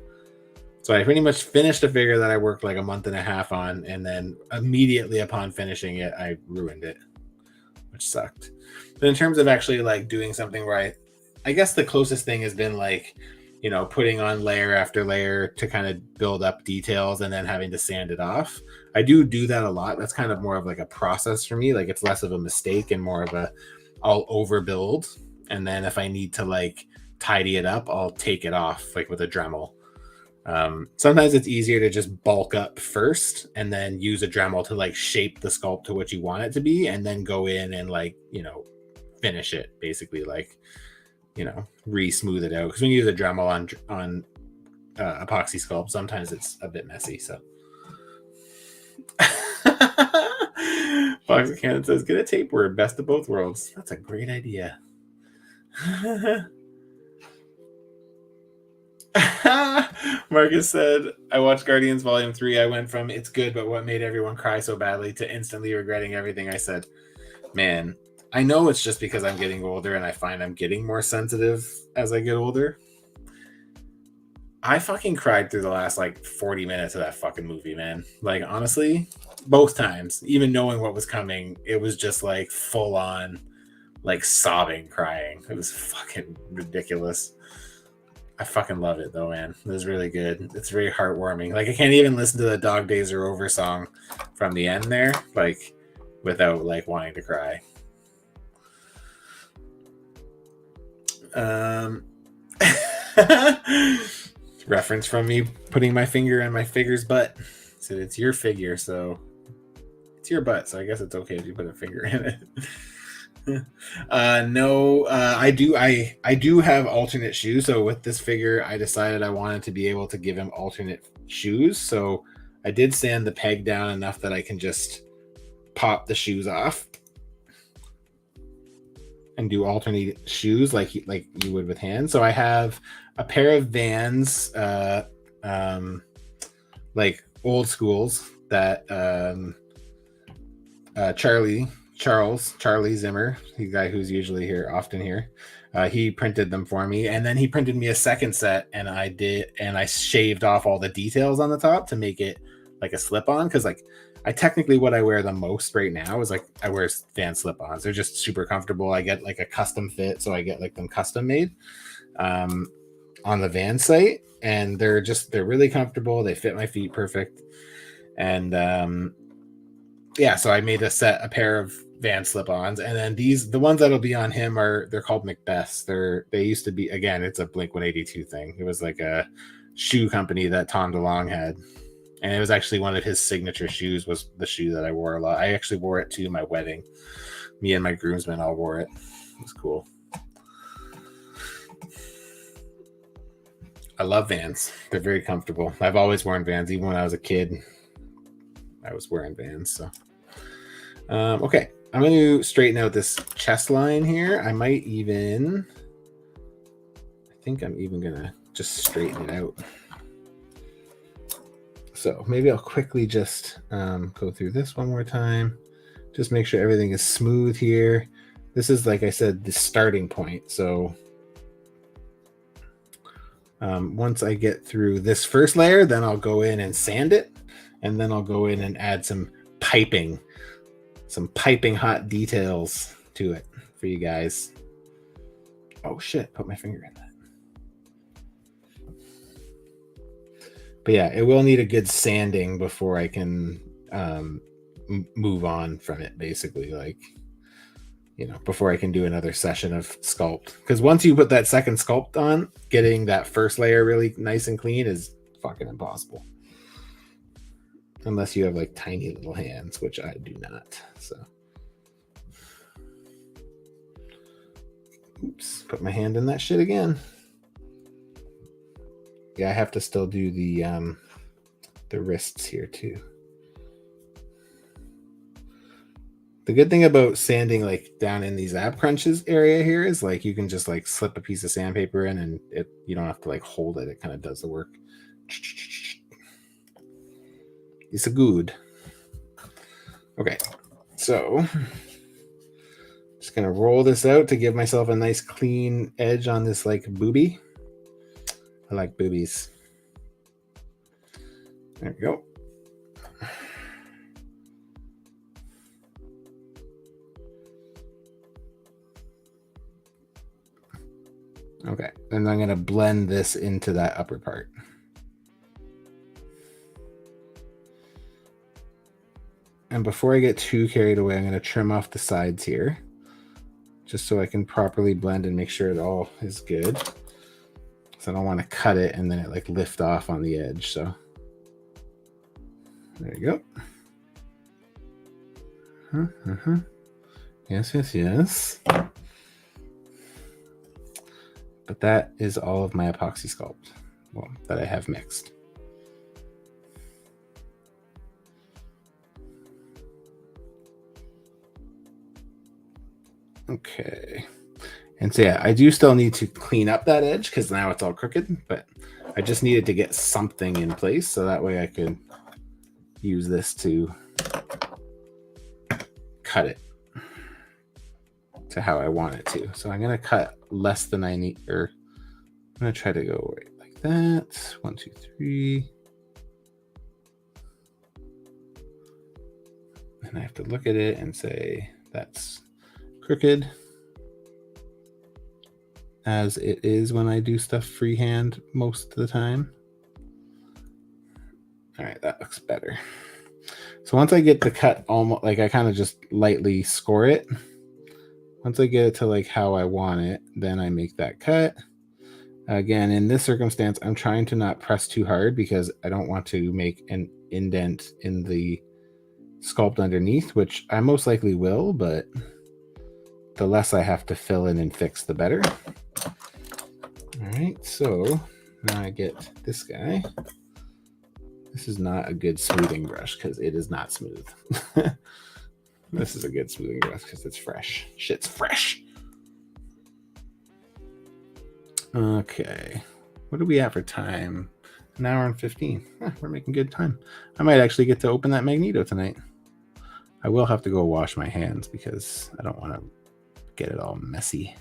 So I pretty much finished a figure that I worked like a month and a half on. And then immediately upon finishing it, I ruined it, which sucked. But in terms of actually like doing something where I guess the closest thing has been like, you know, putting on layer after layer to kind of build up details and then having to sand it off. I do that a lot. That's kind of more of like a process for me. Like it's less of a mistake and more of a, I'll overbuild. And then if I need to like tidy it up, I'll take it off like with a Dremel. Sometimes it's easier to just bulk up first and then use a Dremel to like shape the sculpt to what you want it to be. And then go in and like, you know, finish it basically, like, you know, re-smooth it out, because when you use a Dremel on epoxy sculpt, sometimes it's a bit messy. So Fox Cannon says, get a tapeworm, best of both worlds. That's a great idea. Marcus said, I watched Guardians Volume 3. I went from it's good, but what made everyone cry so badly to instantly regretting everything I said. Man, I know it's just because I'm getting older and I find I'm getting more sensitive as I get older. I fucking cried through the last like 40 minutes of that fucking movie, man. Like, honestly, both times, even knowing what was coming, it was just like full on, like sobbing, crying. It was fucking ridiculous. I fucking love it though, man. It was really good. It's very heartwarming. Like, I can't even listen to the Dog Days Are Over song from the end there, like, without like wanting to cry. Reference from me putting my finger in my figure's butt. So it's your figure, so it's your butt, so I guess it's okay if you put a finger in it. No, I do have alternate shoes. So with this figure, I decided I wanted to be able to give him alternate shoes. So I did sand the peg down enough that I can just pop the shoes off and do alternate shoes like you would with hands. So I have a pair of Vans, like old schools that Charlie Zimmer, the guy who's usually here, often here, he printed them for me, and then he printed me a second set, and I shaved off all the details on the top to make it like a slip-on, because like what I wear the most right now is like I wear Van slip-ons. They're just super comfortable. I get like a custom fit, so I get like them custom made on the Van site, and they're really comfortable. They fit my feet perfect, and yeah, so I made a pair of Van slip-ons, and then the ones that'll be on him they're called Macbeths. They used to be, again, it's a Blink-182 thing. It was like a shoe company that Tom DeLonge had, and it was actually one of his signature shoes. Was the shoe that I wore a lot. I actually wore it to my wedding. Me and my groomsmen all wore it. It was cool. I love Vans. They're very comfortable. I've always worn Vans, even when I was a kid. I was wearing Vans. So okay, I'm going to straighten out this chest line here. I think I'm even going to just straighten it out. So maybe I'll quickly just go through this one more time. Just make sure everything is smooth here. This is, like I said, the starting point. So once I get through this first layer, then I'll go in and sand it. And then I'll go in and add some piping hot details to it for you guys. Oh shit, put my finger in that. But yeah, it will need a good sanding before I can move on from it, basically. Like, you know, before I can do another session of sculpt. Because once you put that second sculpt on, getting that first layer really nice and clean is fucking impossible. Unless you have like tiny little hands, which I do not. So, oops, put my hand in that shit again. Yeah, I have to still do the wrists here too. The good thing about sanding like down in these ab crunches area here is like you can just like slip a piece of sandpaper in and you don't have to like hold it. It kind of does the work. It's a good. Okay, so just gonna roll this out to give myself a nice clean edge on this like boobie. I like boobies. There we go. Okay, and I'm gonna blend this into that upper part. And before I get too carried away, I'm gonna trim off the sides here, just so I can properly blend and make sure it all is good. So I don't want to cut it and then it like lift off on the edge. So there you go. Yes, yes, yes. But that is all of my epoxy sculpt, well, that I have mixed. Okay. And so yeah, I do still need to clean up that edge because now it's all crooked, but I just needed to get something in place so that way I could use this to cut it to how I want it to. So I'm going to cut less than I need, or I'm going to try to go right like that. 1, 2, 3. And I have to look at it and say that's crooked, as it is when I do stuff freehand most of the time. All right, that looks better. So once I get the cut almost, like I kind of just lightly score it. Once I get it to like how I want it, then I make that cut. Again, in this circumstance, I'm trying to not press too hard because I don't want to make an indent in the sculpt underneath, which I most likely will, but the less I have to fill in and fix, the better. All right, so now I get this guy. This is not a good smoothing brush because it is not smooth. This is a good smoothing brush because it's fresh. Shit's fresh. Okay, what do we have for time? An hour and 15. We're making good time. I might actually get to open that Magneto tonight. I will have to go wash my hands because I don't want to get it all messy.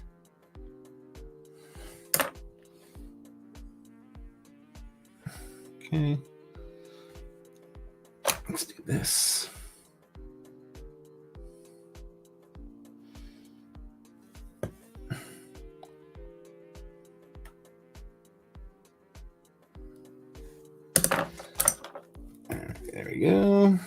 Okay. Let's do this. There we go.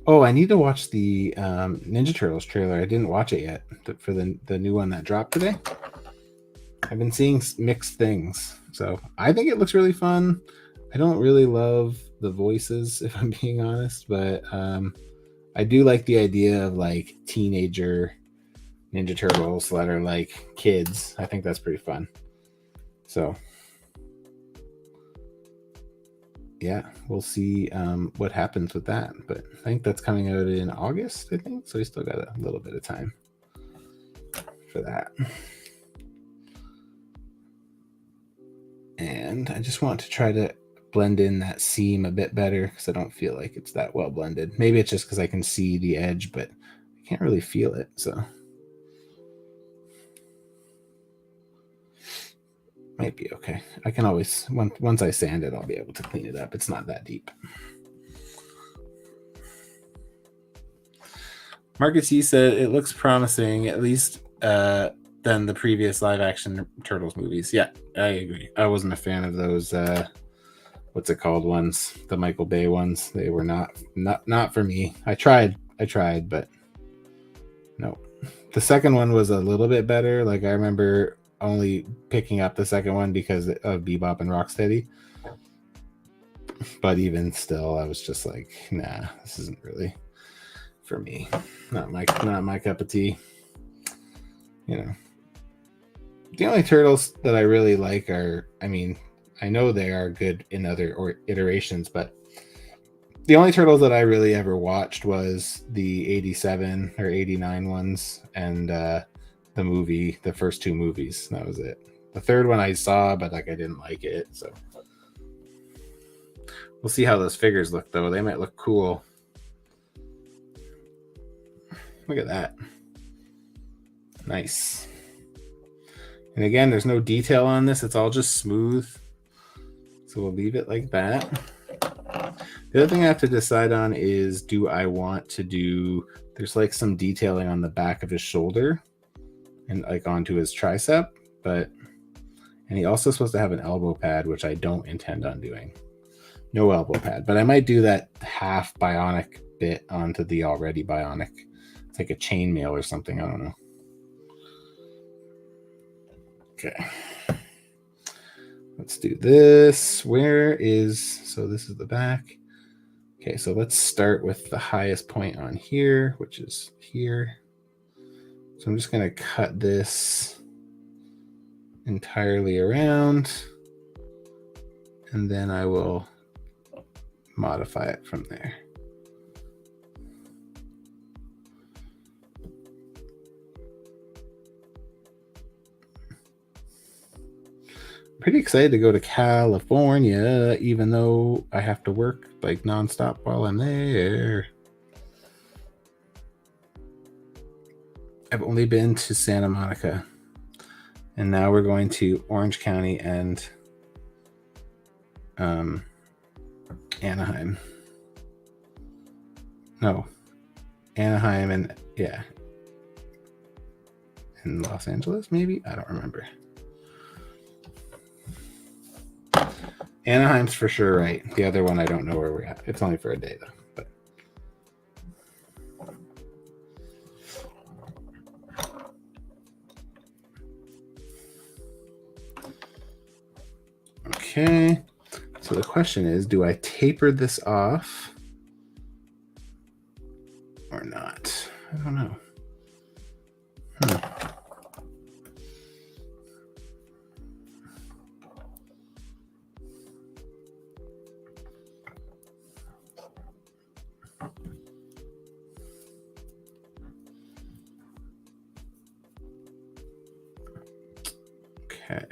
Oh, I need to watch the Ninja Turtles trailer. I didn't watch it yet for the new one that dropped today. I've been seeing mixed things. So I think it looks really fun. I don't really love the voices, if I'm being honest, but I do like the idea of like teenager Ninja Turtles that are like kids. I think that's pretty fun. So yeah, we'll see what happens with that. But I think that's coming out in August, I think. So we still got a little bit of time for that. And I just want to try to blend in that seam a bit better because I don't feel like it's that well blended. Maybe it's just because I can see the edge, but I can't really feel it. So might be okay. I can always, once I sand it, I'll be able to clean it up. It's not that deep. Marcus C said it looks promising, at least than the previous live action Turtles movies. Yeah, I agree. I wasn't a fan of those what's it called ones, the Michael Bay ones. They were not for me. I tried, but no. The second one was a little bit better. Like I remember only picking up the second one because of Bebop and Rocksteady. But even still, I was just like, nah, this isn't really for me. Not my cup of tea. You know. The only turtles that I really like are, I mean, I know they are good in other iterations, but the only turtles that I really ever watched was the 87 or 89 ones and the movie, the first two movies. That was it. The third one I saw, but like I didn't like it. So we'll see how those figures look, though. They might look cool. Look at that. Nice. And again, there's no detail on this. It's all just smooth. So we'll leave it like that. The other thing I have to decide on is, do I want to do, there's like some detailing on the back of his shoulder and like onto his tricep, and he also supposed to have an elbow pad, which I don't intend on doing. No elbow pad, but I might do that half bionic bit onto the already bionic. It's like a chainmail or something. I don't know. Okay. Let's do this. So this is the back. Okay, so let's start with the highest point on here, which is here. So I'm just going to cut this entirely around, and then I will modify it from there. Pretty excited to go to California, even though I have to work like nonstop while I'm there. I've only been to Santa Monica, and now we're going to Orange County and Anaheim. No, Anaheim and yeah, in Los Angeles, maybe? I don't remember. Anaheim's for sure right. The other one, I don't know where we're at. It's only for a day, though. But okay. So the question is, do I taper this off or not? I don't know. Okay.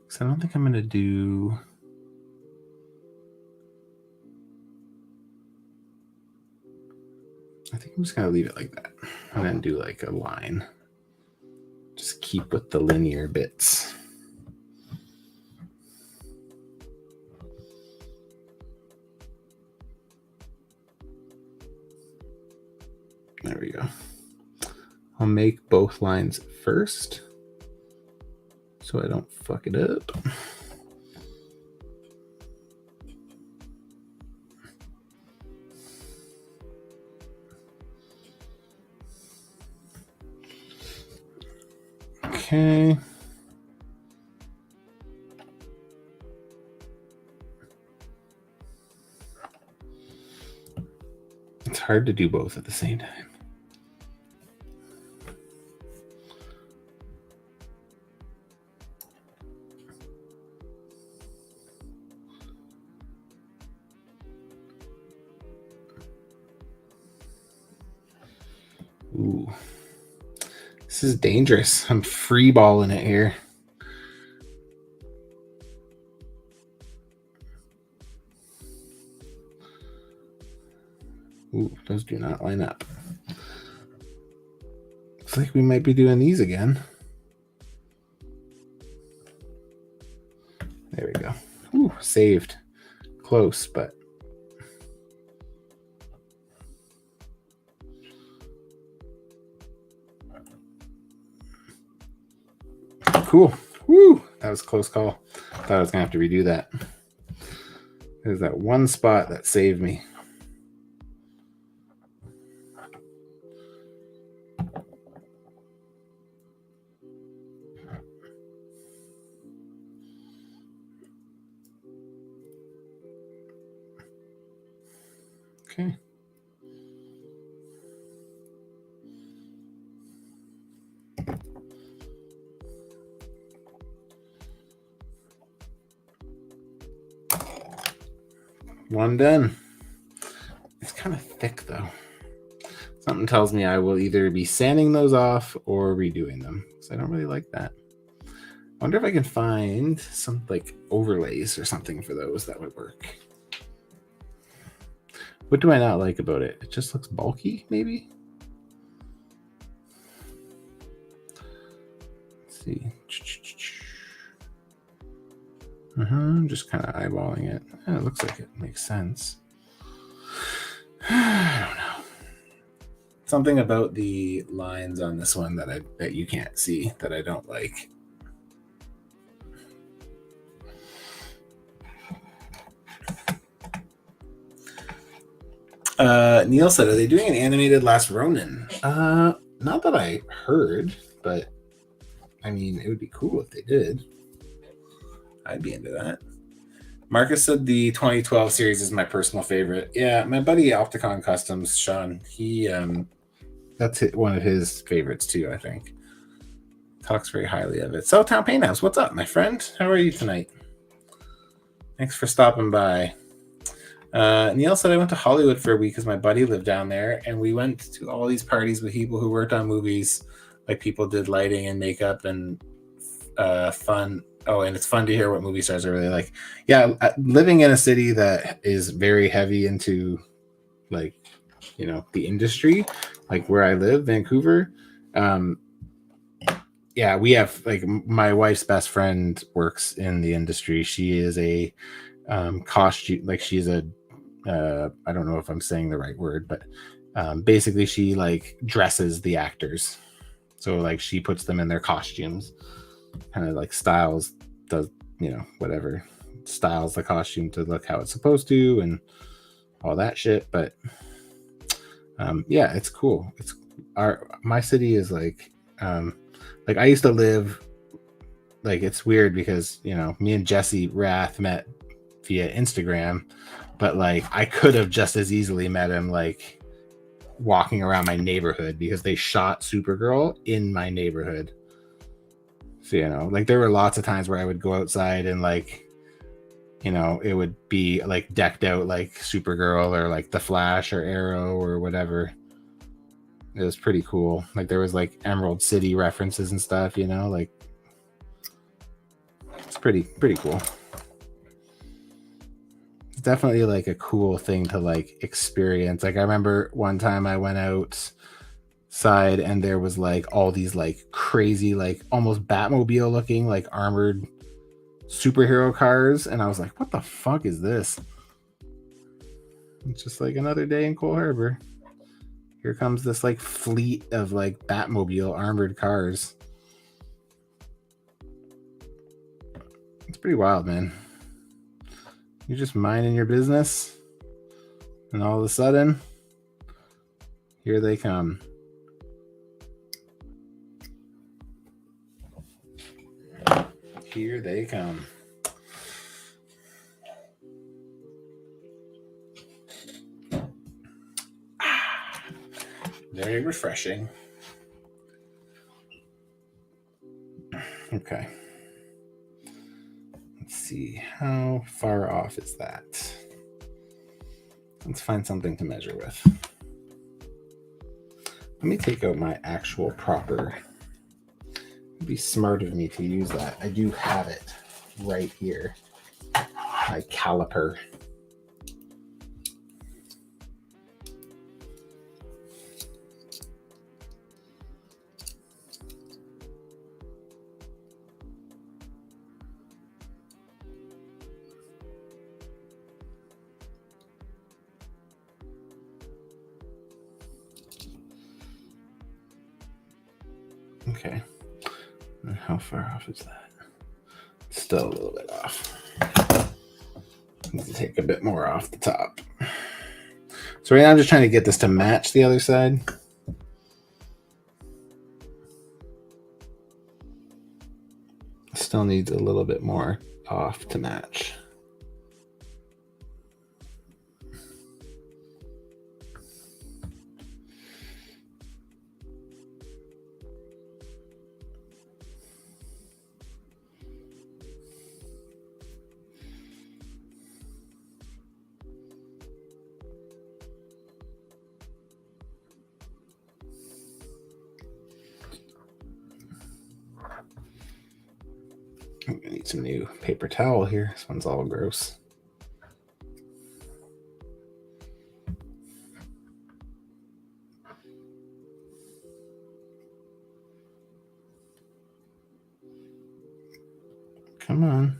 So I don't think I'm going to do... I think I'm just going to leave it like that and then do like a line. Just keep with the linear bits. There we go. I'll make both lines first so I don't fuck it up. Okay. It's hard to do both at the same time. Ooh. This is dangerous. I'm free balling it here. Ooh, those do not line up. Looks like we might be doing these again. There we go. Ooh, saved. Close, but cool. Woo! That was a close call. Thought I was gonna have to redo that. There's that one spot that saved me. Okay. One done. It's kind of thick though. Something tells me I will either be sanding those off or redoing them, because I don't really like that. I wonder if I can find some like overlays or something for those that would work. What do I not like about it? It just looks bulky, maybe? Let's see. Just kind of eyeballing it. It looks like it makes sense. I don't know. Something about the lines on this one that you can't see that I don't like. Neil said, are they doing an animated Last Ronin? Not that I heard, but I mean, it would be cool if they did. I'd be into that. Marcus said the 2012 series is my personal favorite. Yeah, my buddy Opticon Customs, Sean, he that's one of his favorites too, I think. Talks very highly of it. Southtown Paint House, what's up, my friend? How are you tonight? Thanks for stopping by. Neil said I went to Hollywood for a week because my buddy lived down there, and we went to all these parties with people who worked on movies, like people did lighting and makeup and fun. Oh, and it's fun to hear what movie stars are really like. Yeah, living in a city that is very heavy into, like, you know, the industry, like where I live, Vancouver. Yeah, we have, like, my wife's best friend works in the industry. She is a costume, like she's a I don't know if I'm saying the right word, but basically she like dresses the actors. So like she puts them in their costumes, kind of like styles, does, you know, whatever, styles the costume to look how it's supposed to and all that shit. But yeah, it's cool. It's my city is like I used to live, like, it's weird because, you know, me and Jesse Rath met via Instagram, but like I could have just as easily met him like walking around my neighborhood, because they shot Supergirl in my neighborhood. So, you know, like there were lots of times where I would go outside and, like, you know, it would be like decked out like Supergirl or like the Flash or Arrow or whatever. It was pretty cool. Like there was like Emerald City references and stuff, you know, like it's pretty cool. It's definitely like a cool thing to like experience. Like I remember one time I went outside and there was like all these like crazy, like almost Batmobile looking, like armored superhero cars, and I was like, what the fuck is this? It's just like another day in Cole Harbor. Here comes this like fleet of like Batmobile armored cars. It's pretty wild, man. You're just minding your business, and all of a sudden, here they come. Here they come. Very refreshing. Okay. Let's see. How far off is that? Let's find something to measure with. Let me take out my actual proper. It'd be smart of me to use that. I do have it right here. My caliper. Okay. How far off is that? Still a little bit off. Need to take a bit more off the top. So right now I'm just trying to get this to match the other side. Still needs a little bit more off to match. I'm gonna need some new paper towel here. This one's all gross. Come on.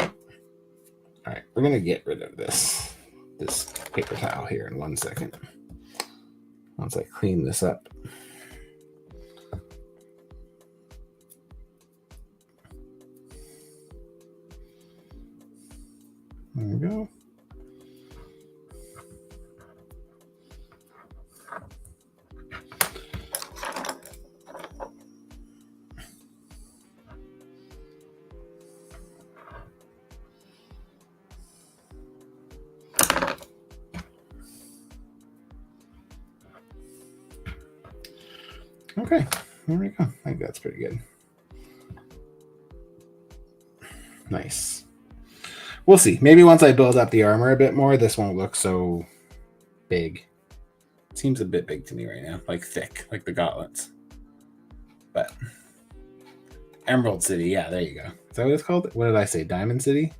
All right, we're gonna get rid of this paper towel here in 1 second. Once I clean this up. There we go. Okay, there we go. I think that's pretty good. Nice. We'll see. Maybe once I build up the armor a bit more, this won't look so big. It seems a bit big to me right now, like thick, like the gauntlets. But Emerald City, yeah, there you go. Is that what it's called? What did I say? Diamond City?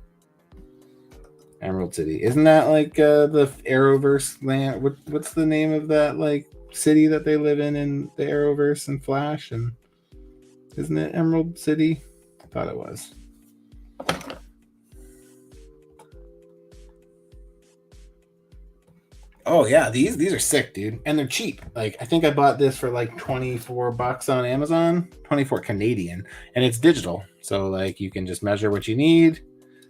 Emerald City. Isn't that like the Arrowverse land? What's the name of that like city that they live in the Arrowverse and Flash? And isn't it Emerald City? I thought it was. Oh yeah, these are sick, dude, and they're cheap. Like I think I bought this for like $24 on Amazon, 24 Canadian, and it's digital, so like you can just measure what you need.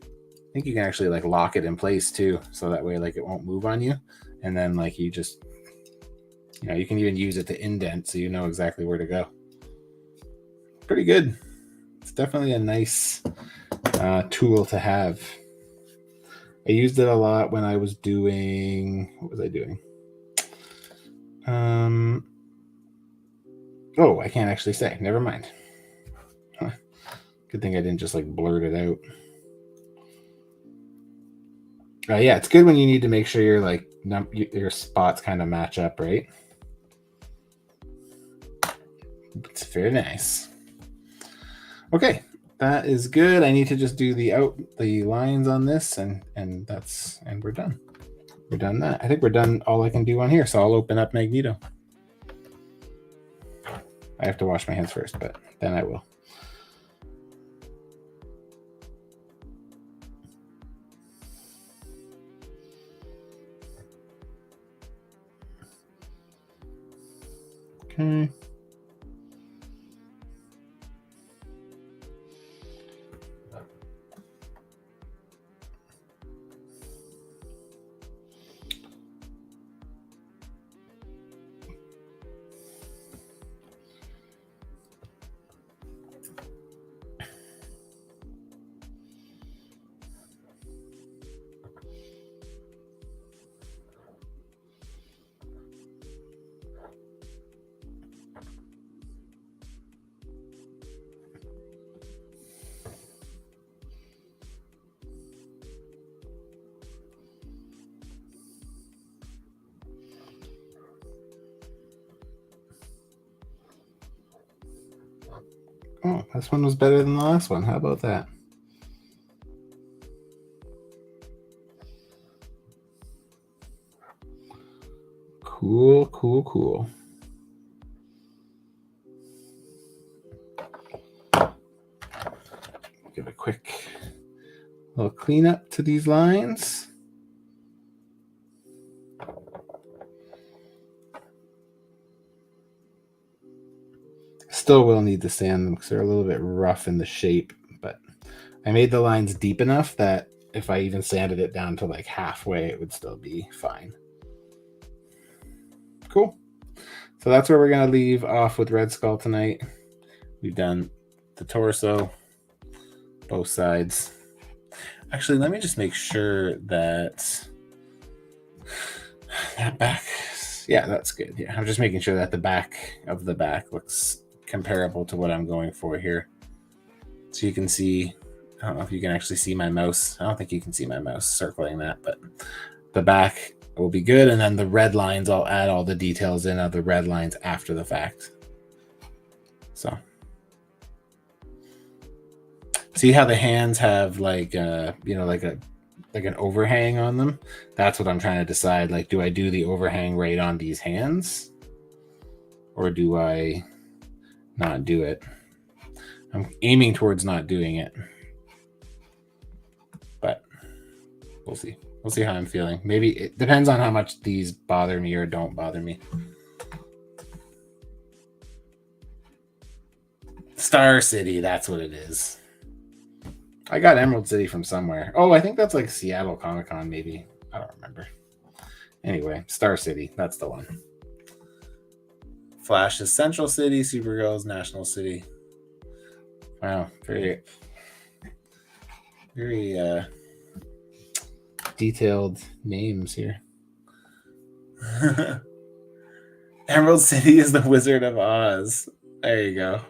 I think you can actually like lock it in place too, so that way like it won't move on you, and then like you just, you know, you can even use it to indent, so you know exactly where to go. Pretty good. It's definitely a nice tool to have. I used it a lot when I was doing, what was I doing? Oh, I can't actually say. Never mind. Huh. Good thing I didn't just like blurt it out. Yeah, it's good when you need to make sure you're like your spots kind of match up, right? It's very nice. Okay, that is good. I need to just do the lines on this, and we're done. We're done that. I think we're done all I can do on here, so I'll open up Magneto. I have to wash my hands first, but then I will. Okay. Oh, this one was better than the last one. How about that? Cool, cool, cool. Give a quick little cleanup to these lines. Still will need to sand them because they're a little bit rough in the shape, but I made the lines deep enough that if I even sanded it down to like halfway, it would still be fine. Cool. So that's where we're going to leave off with Red Skull tonight. We've done the torso, both sides. Actually, let me just make sure that back, yeah, that's good. Yeah, I'm just making sure that the back of the back looks comparable to what I'm going for here. So you can see, I don't know if you can actually see my mouse. I don't think you can see my mouse circling that, but the back will be good. And then the red lines, I'll add all the details in of the red lines after the fact. So see how the hands have like, like an overhang on them? That's what I'm trying to decide. Like, do I do the overhang right on these hands? Or do I not do it? I'm aiming towards not doing it. But we'll see. We'll see how I'm feeling. Maybe it depends on how much these bother me or don't bother me. Star City, that's what it is. I got Emerald City from somewhere. Oh, I think that's like Seattle Comic Con, maybe. I don't remember. Anyway, Star City, that's the one. Flash is Central City, Supergirl is National City. Wow, very detailed names here. Emerald City is the Wizard of Oz. There you go.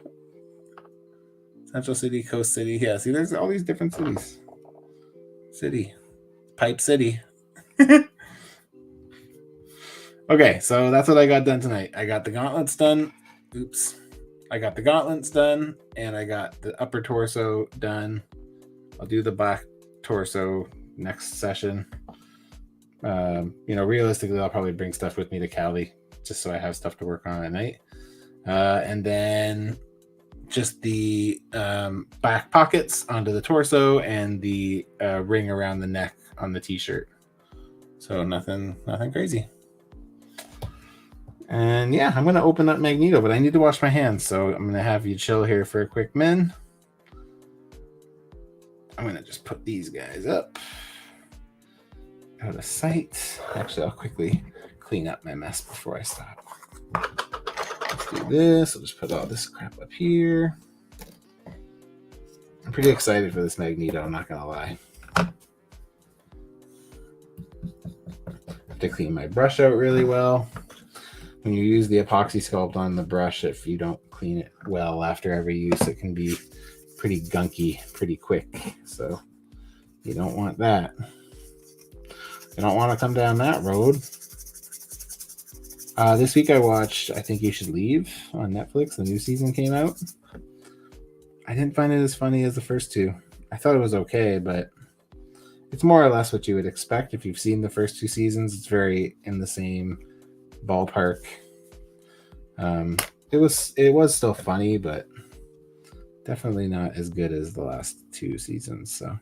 Central City, Coast City. Yeah, see, there's all these different cities. Pipe City. Okay, so that's what I got done tonight. I got the gauntlets done. Oops. I got the gauntlets done, and I got the upper torso done. I'll do the back torso next session. Realistically, I'll probably bring stuff with me to Cali just so I have stuff to work on at night. And then just the back pockets onto the torso and the ring around the neck on the t-shirt. So nothing crazy. And yeah, I'm going to open up Magneto, but I need to wash my hands. So I'm going to have you chill here for a quick min. I'm going to just put these guys up out of sight. Actually, I'll quickly clean up my mess before I stop. Let's do this. I'll just put all this crap up here. I'm pretty excited for this Magneto, I'm not going to lie. I have to clean my brush out really well. When you use the epoxy sculpt on the brush, if you don't clean it well after every use, it can be pretty gunky pretty quick. So you don't want that. You don't want to come down that road. This week I watched I Think You Should Leave on Netflix. The new season came out. I didn't find it as funny as the first two. I thought it was okay, but it's more or less what you would expect if you've seen the first two seasons. It's very in the same ballpark. It was still funny, but definitely not as good as the last two seasons. So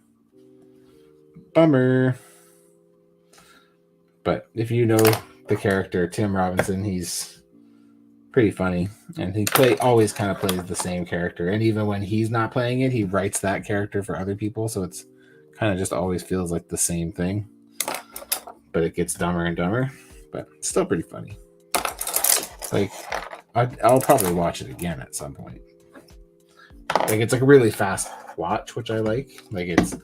bummer. But if you know the character Tim Robinson, he's pretty funny, and he always kind of plays the same character. And even when he's not playing it, he writes that character for other people, so it's kind of just always feels like the same thing. But it gets dumber and dumber. But it's still pretty funny. Like, I'll probably watch it again at some point. Like, it's like a really fast watch, which I like. Like, it's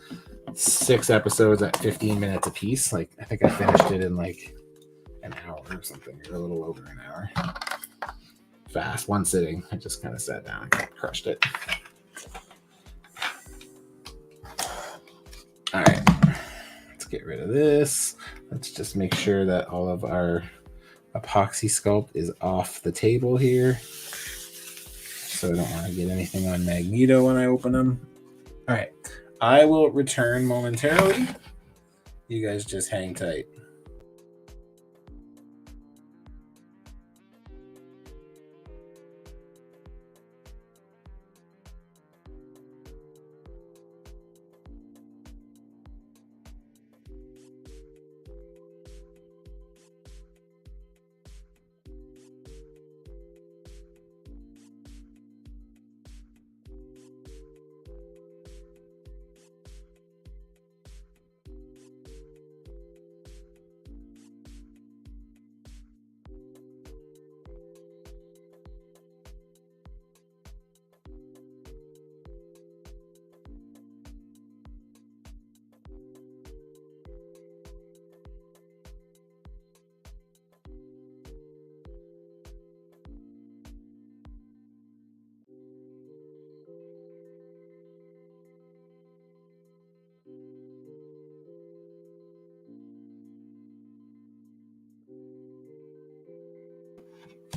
6 episodes at 15 minutes a piece. Like, I think I finished it in like an hour or something, or a little over an hour. Fast, one sitting. I just kind of sat down and crushed it. All right, let's get rid of this. Let's just make sure that all of our epoxy sculpt is off the table here. So I don't want to get anything on Magneto when I open them. All right, I will return momentarily. You guys just hang tight.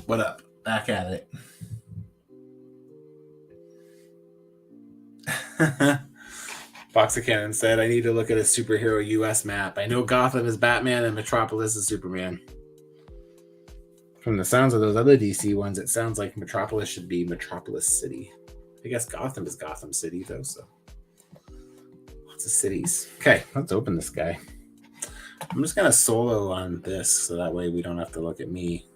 What up? Back at it. Boxer Cannon said, I need to look at a superhero US map. I know Gotham is Batman and Metropolis is Superman. From the sounds of those other DC ones, it sounds like Metropolis should be Metropolis City. I guess Gotham is Gotham City, though, so lots of cities. Okay, let's open this guy. I'm just going to solo on this, so that way we don't have to look at me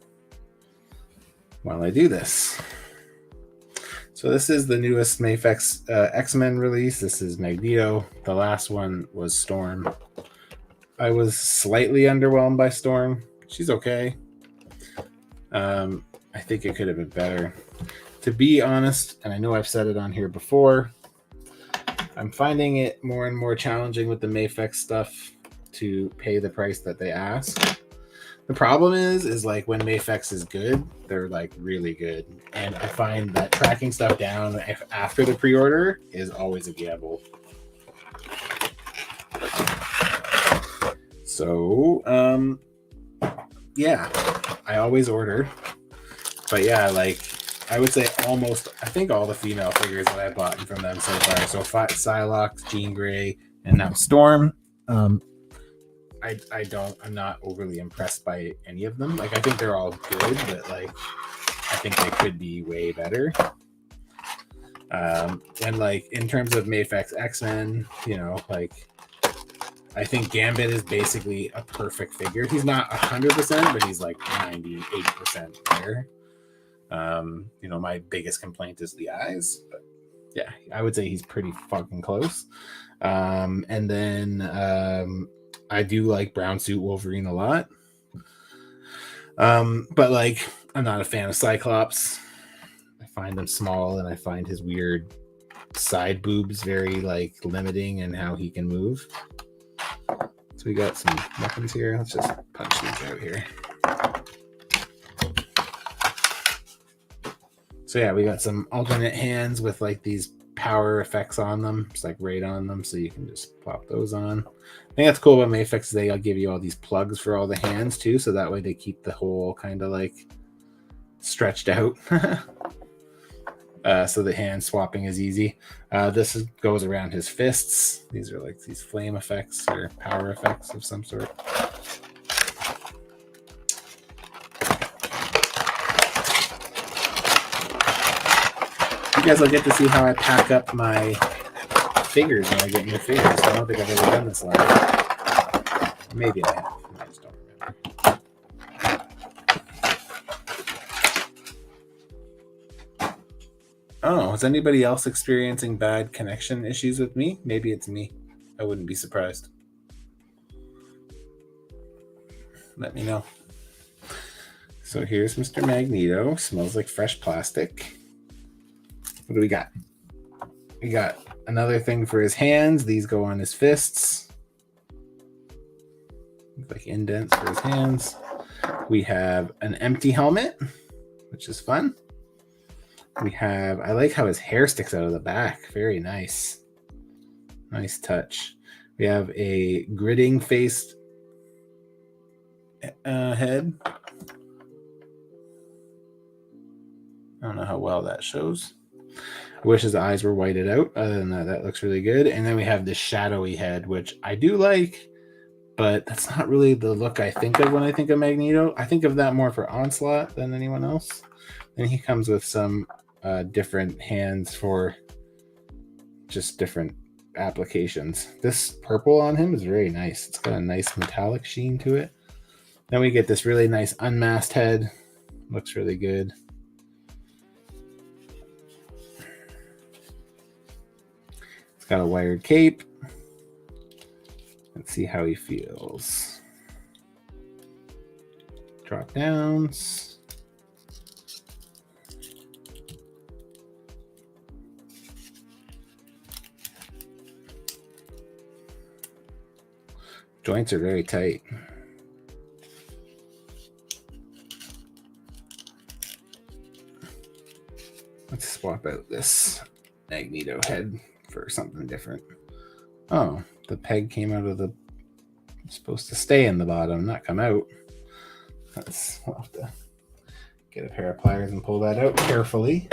while I do this. So this is the newest Mafex X-Men release. This is Magneto. The last one was Storm. I was slightly underwhelmed by Storm. She's okay. I think it could have been better. To be honest, and I know I've said it on here before, I'm finding it more and more challenging with the Mafex stuff to pay the price that they ask. The problem is like when Mafex is good, they're like really good. And I find that tracking stuff down after the pre-order is always a gamble. So, yeah, I always order. But yeah, like I would say I think all the female figures that I've bought from them so far. So Psylocke, Jean Grey, and now Storm. I'm not overly impressed by any of them. Like I think they're all good, but like I think they could be way better. And like in terms of Mafex X-Men, like I think Gambit is basically a perfect figure. He's not 100%, but he's like 98% there. My biggest complaint is the eyes, but yeah, I would say he's pretty fucking close. And then I do like Brown Suit Wolverine a lot. But like I'm not a fan of Cyclops. I find him small, and I find his weird side boobs very like limiting in how he can move. So we got some weapons here. Let's just punch these out here. So yeah, we got some alternate hands with like these power effects on them. It's like right on them, so you can just pop those on. I think that's cool about Mafex. They'll give you all these plugs for all the hands too, so that way they keep the whole kind of like stretched out. So the hand swapping is easy. This goes around his fists. These are like these flame effects or power effects of some sort. You guys will get to see how I pack up my figures when I get new figures. I don't think I've ever done this live. Maybe I have. I just don't remember. Oh, is anybody else experiencing bad connection issues with me? Maybe it's me. I wouldn't be surprised. Let me know. So here's Mr. Magneto. Smells like fresh plastic. What do we got? We got another thing for his hands. These go on his fists. Like indents for his hands. We have an empty helmet, which is fun. I like how his hair sticks out of the back. Very nice. Nice touch. We have a gritting faced head. I don't know how well that shows. I wish his eyes were whited out. Other than that, that looks really good. And then we have this shadowy head, which I do like, but that's not really the look I think of when I think of Magneto. I think of that more for Onslaught than anyone else. And he comes with some different hands for just different applications. This purple on him is very nice. It's got a nice metallic sheen to it. Then we get this really nice unmasked head. Looks really good. Got a wired cape. Let's see how he feels. Drop downs. Joints are very tight. Let's swap out this Magneto head for something different. Oh, the peg came out of the... It's supposed to stay in the bottom, not come out. We'll have to Get a pair of pliers and pull that out carefully.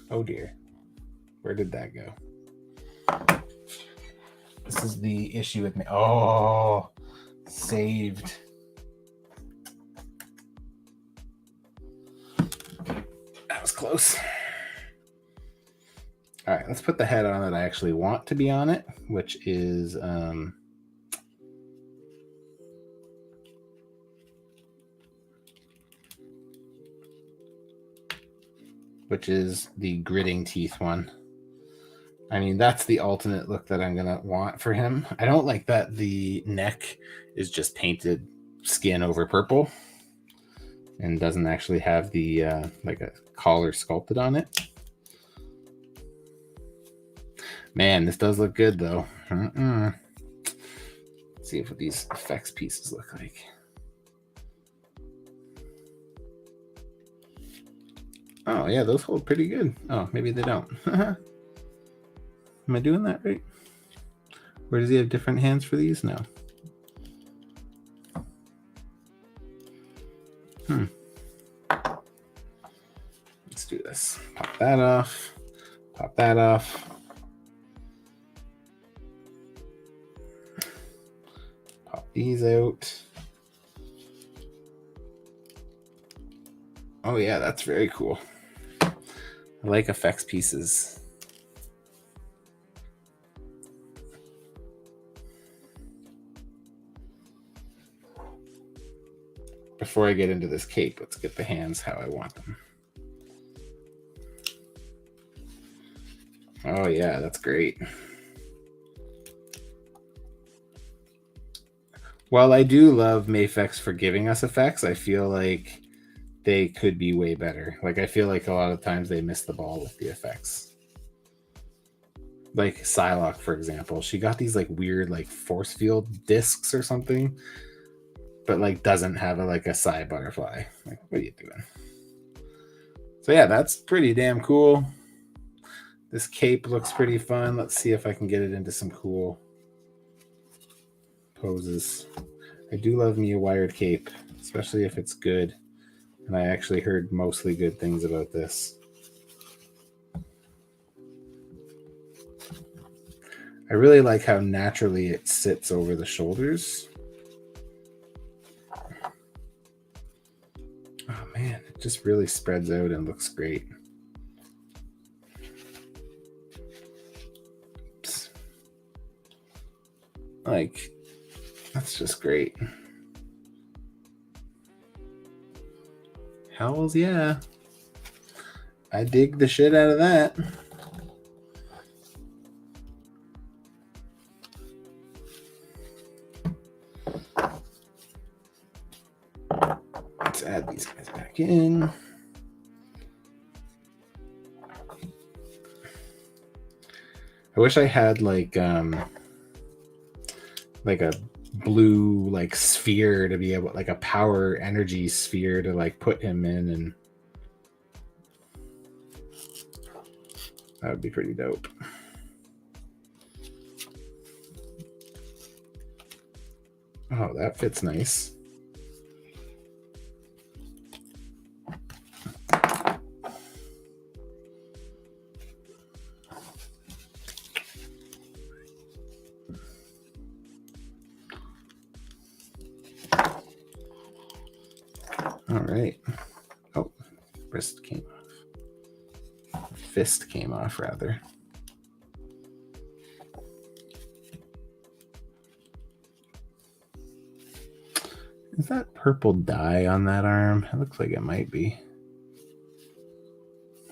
Oh dear. Where did that go? This is the issue with me. Oh, saved. That was close. All right, let's put the head on that I actually want to be on it, which is the gritting teeth one. I mean, that's the alternate look that I'm gonna want for him. I don't like that the neck is just painted skin over purple and doesn't actually have the like a collar sculpted on it. Man, this does look good though. Let's see what these effects pieces look like. Oh yeah, those hold pretty good. Oh, maybe they don't. Am I doing that right? Or does he have different hands for these? No. Let's do this. Pop that off. Pop that off. Pop these out. Oh yeah, that's very cool. I like effects pieces. Before I get into this cape, let's get the hands how I want them. Oh yeah, that's great. While I do love Mafex for giving us effects, I feel like they could be way better. Like, I feel like a lot of times they miss the ball with the effects. Like Psylocke, for example. She got these like weird like force field discs or something, but like doesn't have a Psy butterfly. Like, what are you doing? So yeah, that's pretty damn cool. This cape looks pretty fun. Let's see if I can get it into some cool poses. I do love me a wired cape, especially if it's good. And I actually heard mostly good things about this. I really like how naturally it sits over the shoulders. Oh man, it just really spreads out and looks great. Oops. Like, that's just great. Hells yeah. I dig the shit out of that. Let's add these guys back in. I wish I had like a blue like sphere to be able, like a power energy sphere to like put him in, and that would be pretty dope. Oh, that fits nice. All right. Oh, wrist came off. Fist came off, rather. Is that purple dye on that arm? It looks like it might be.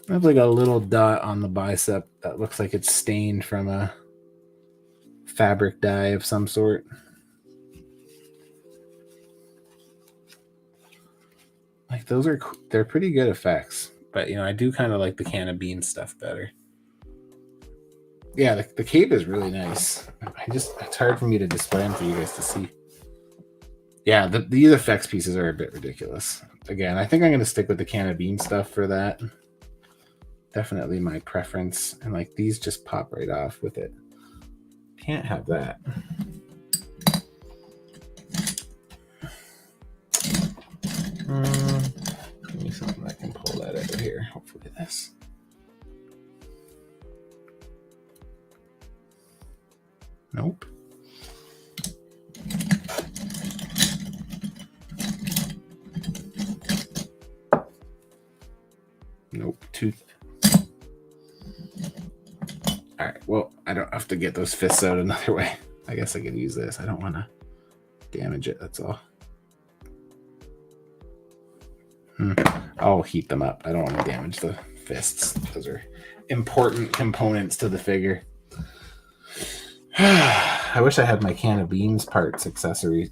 I have like a little dot on the bicep that looks like it's stained from a fabric dye of some sort. Like, those are, they're pretty good effects, but you know, I do kind of like the can of beans stuff better. Yeah, the cape is really nice. It's hard for me to display them for you guys to see. Yeah, these effects pieces are a bit ridiculous. Again, I think I'm going to stick with the can of beans stuff for that. definitely my preference. And like these just pop right off with it. Can't have that. Give me something I can pull that out of here. Hopefully this. Nope. Nope. Tooth. All right. Well, I don't have to get those fists out another way. I guess I can use this. I don't want to damage it. That's all. I'll heat them up. I don't want to damage the fists. Those are important components to the figure. I wish I had my can of beans parts accessory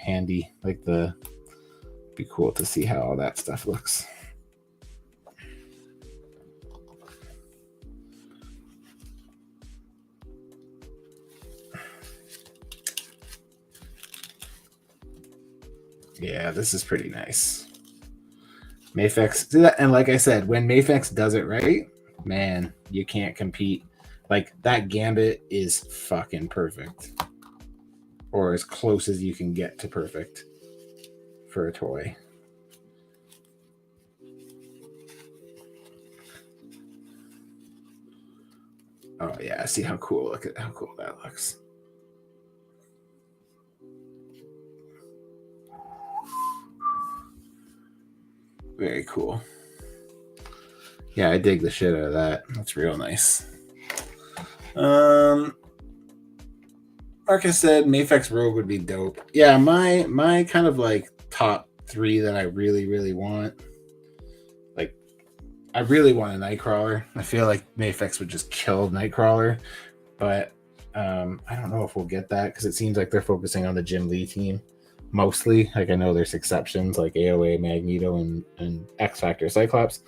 handy. Like be cool to see how all that stuff looks. Yeah, this is pretty nice. Mafex, and like I said, when Mafex does it right, man, you can't compete. Like that gambit is fucking perfect, or as close as you can get to perfect for a toy. Oh yeah, see how cool! Look at how cool that looks. Very cool. Yeah, I dig the shit out of that. That's real nice. Marcus said Mafex Rogue would be dope. Yeah, my kind of like top 3 that I really want. Like, I really want a Nightcrawler. I feel like Mafex would just kill Nightcrawler, but I don't know if we'll get that because it seems like they're focusing on the Jim Lee team mostly. Like I know there's exceptions like AOA, Magneto, and X Factor Cyclops.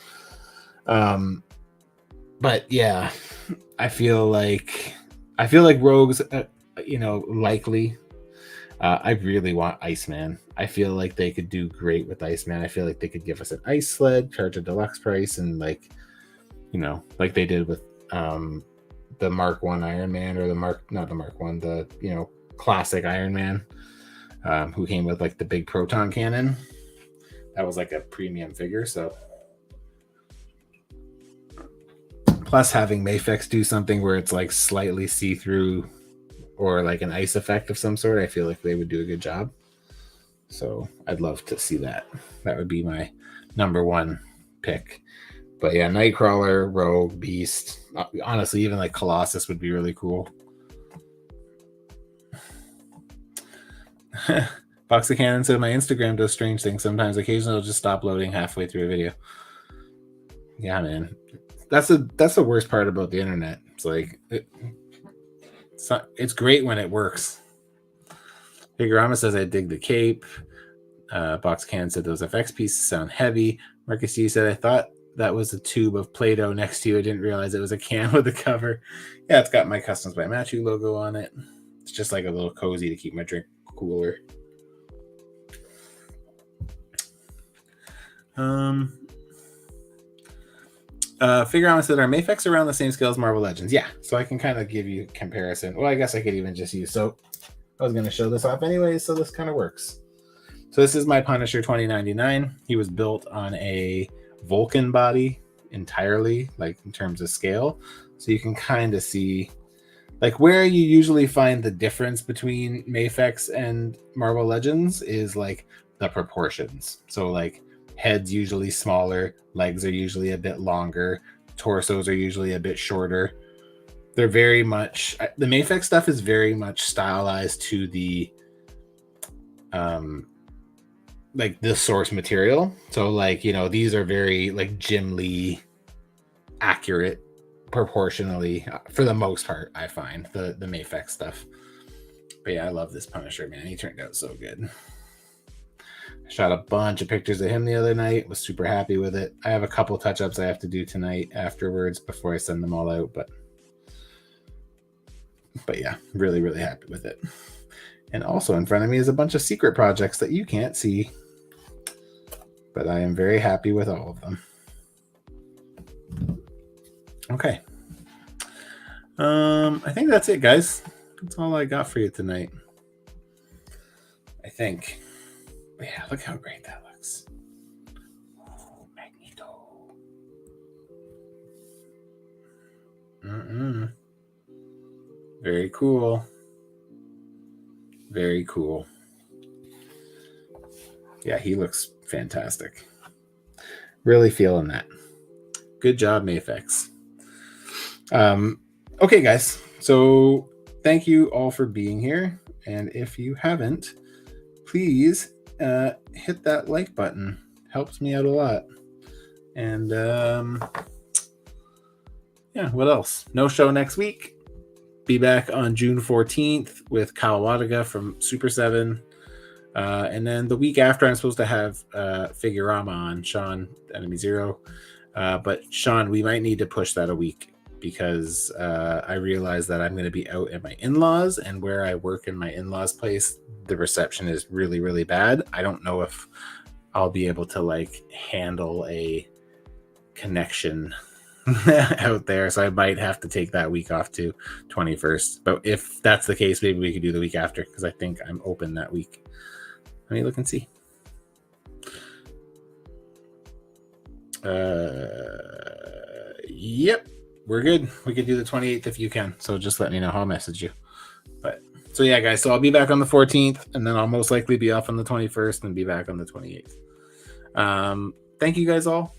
But yeah, I feel like Rogue's, likely. I really want Iceman. I feel like they could do great with Iceman. I feel like they could give us an ice sled, charge a deluxe price, and like they did with the Mark 1 Iron Man, or the classic Iron Man, who came with like the big proton cannon. That was like a premium figure. So plus having Mafex do something where it's like slightly see-through or like an ice effect of some sort, I feel like they would do a good job. So I'd love to see that. That would be my number 1 pick. But yeah, Nightcrawler, Rogue, Beast. Honestly, even like Colossus would be really cool. Box of Cannon said my Instagram does strange things. Sometimes occasionally it'll just stop loading halfway through a video. Yeah, man. That's the worst part about the internet. It's like it's great when it works. Figurama says I dig the cape. Box Can said those FX pieces sound heavy. Marcus C said I thought that was a tube of Play-Doh next to you. I didn't realize it was a can with a cover. Yeah, it's got my Customs by Matchu logo on it. It's just like a little cozy to keep my drink cooler. Figurama said, are Mafex around the same scale as Marvel Legends? Yeah, so I can kind of give you a comparison. Well, I guess I could even just use, so I was going to show this off anyways, so this kind of works. So this is my Punisher 2099. He was built on a Vulcan body entirely, like in terms of scale. So you can kind of see, like where you usually find the difference between Mafex and Marvel Legends is like the proportions. So like head's usually smaller, legs are usually a bit longer, torsos are usually a bit shorter. They're very much, the Mafex stuff is very much stylized to the like the source material. So like, these are very like Jim Lee accurate proportionally for the most part, I find the Mafex stuff. But yeah, I love this Punisher, man. He turned out so good. I shot a bunch of pictures of him the other night, was super happy with it. I have a couple touch-ups I have to do tonight afterwards before I send them all out, but yeah, really, really happy with it. And also in front of me is a bunch of secret projects that you can't see, but I am very happy with all of them. Okay. I think that's it, guys. That's all I got for you tonight. I think. Yeah, look how great that looks. Ooh, Magneto. Very cool. Very cool. Yeah, he looks fantastic. Really feeling that. Good job, Mayfex. Okay, guys. So thank you all for being here. And if you haven't, please hit that like button. Helps me out a lot. And yeah, what else? No show next week. Be back on June 14th with Kyle Wadaga from Super 7. And then the week after, I'm supposed to have Figurama on, Sean, Enemy Zero. But Sean, we might need to push that a week because I realize that I'm going to be out at my in-laws, and where I work in my in-laws place, the reception is really, really bad. I don't know if I'll be able to like handle a connection out there, so I might have to take that week off to 21st. But if that's the case, maybe we could do the week after because I think I'm open that week. Let me look and see. Yep, we're good. We could do the 28th if you can. So just let me know. I'll message you. But so yeah, guys. So I'll be back on the 14th, and then I'll most likely be off on the 21st and be back on the 28th. Thank you guys all.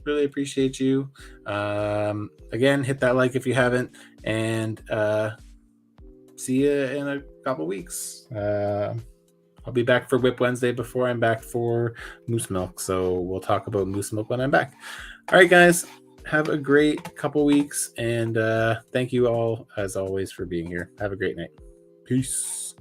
Really appreciate you. Again, hit that like if you haven't, and see you in a couple weeks. I'll be back for WIP Wednesday before I'm back for Moose Milk. So we'll talk about Moose Milk when I'm back. All right, guys. Have a great couple weeks. And thank you all, as always, for being here. Have a great night. Peace.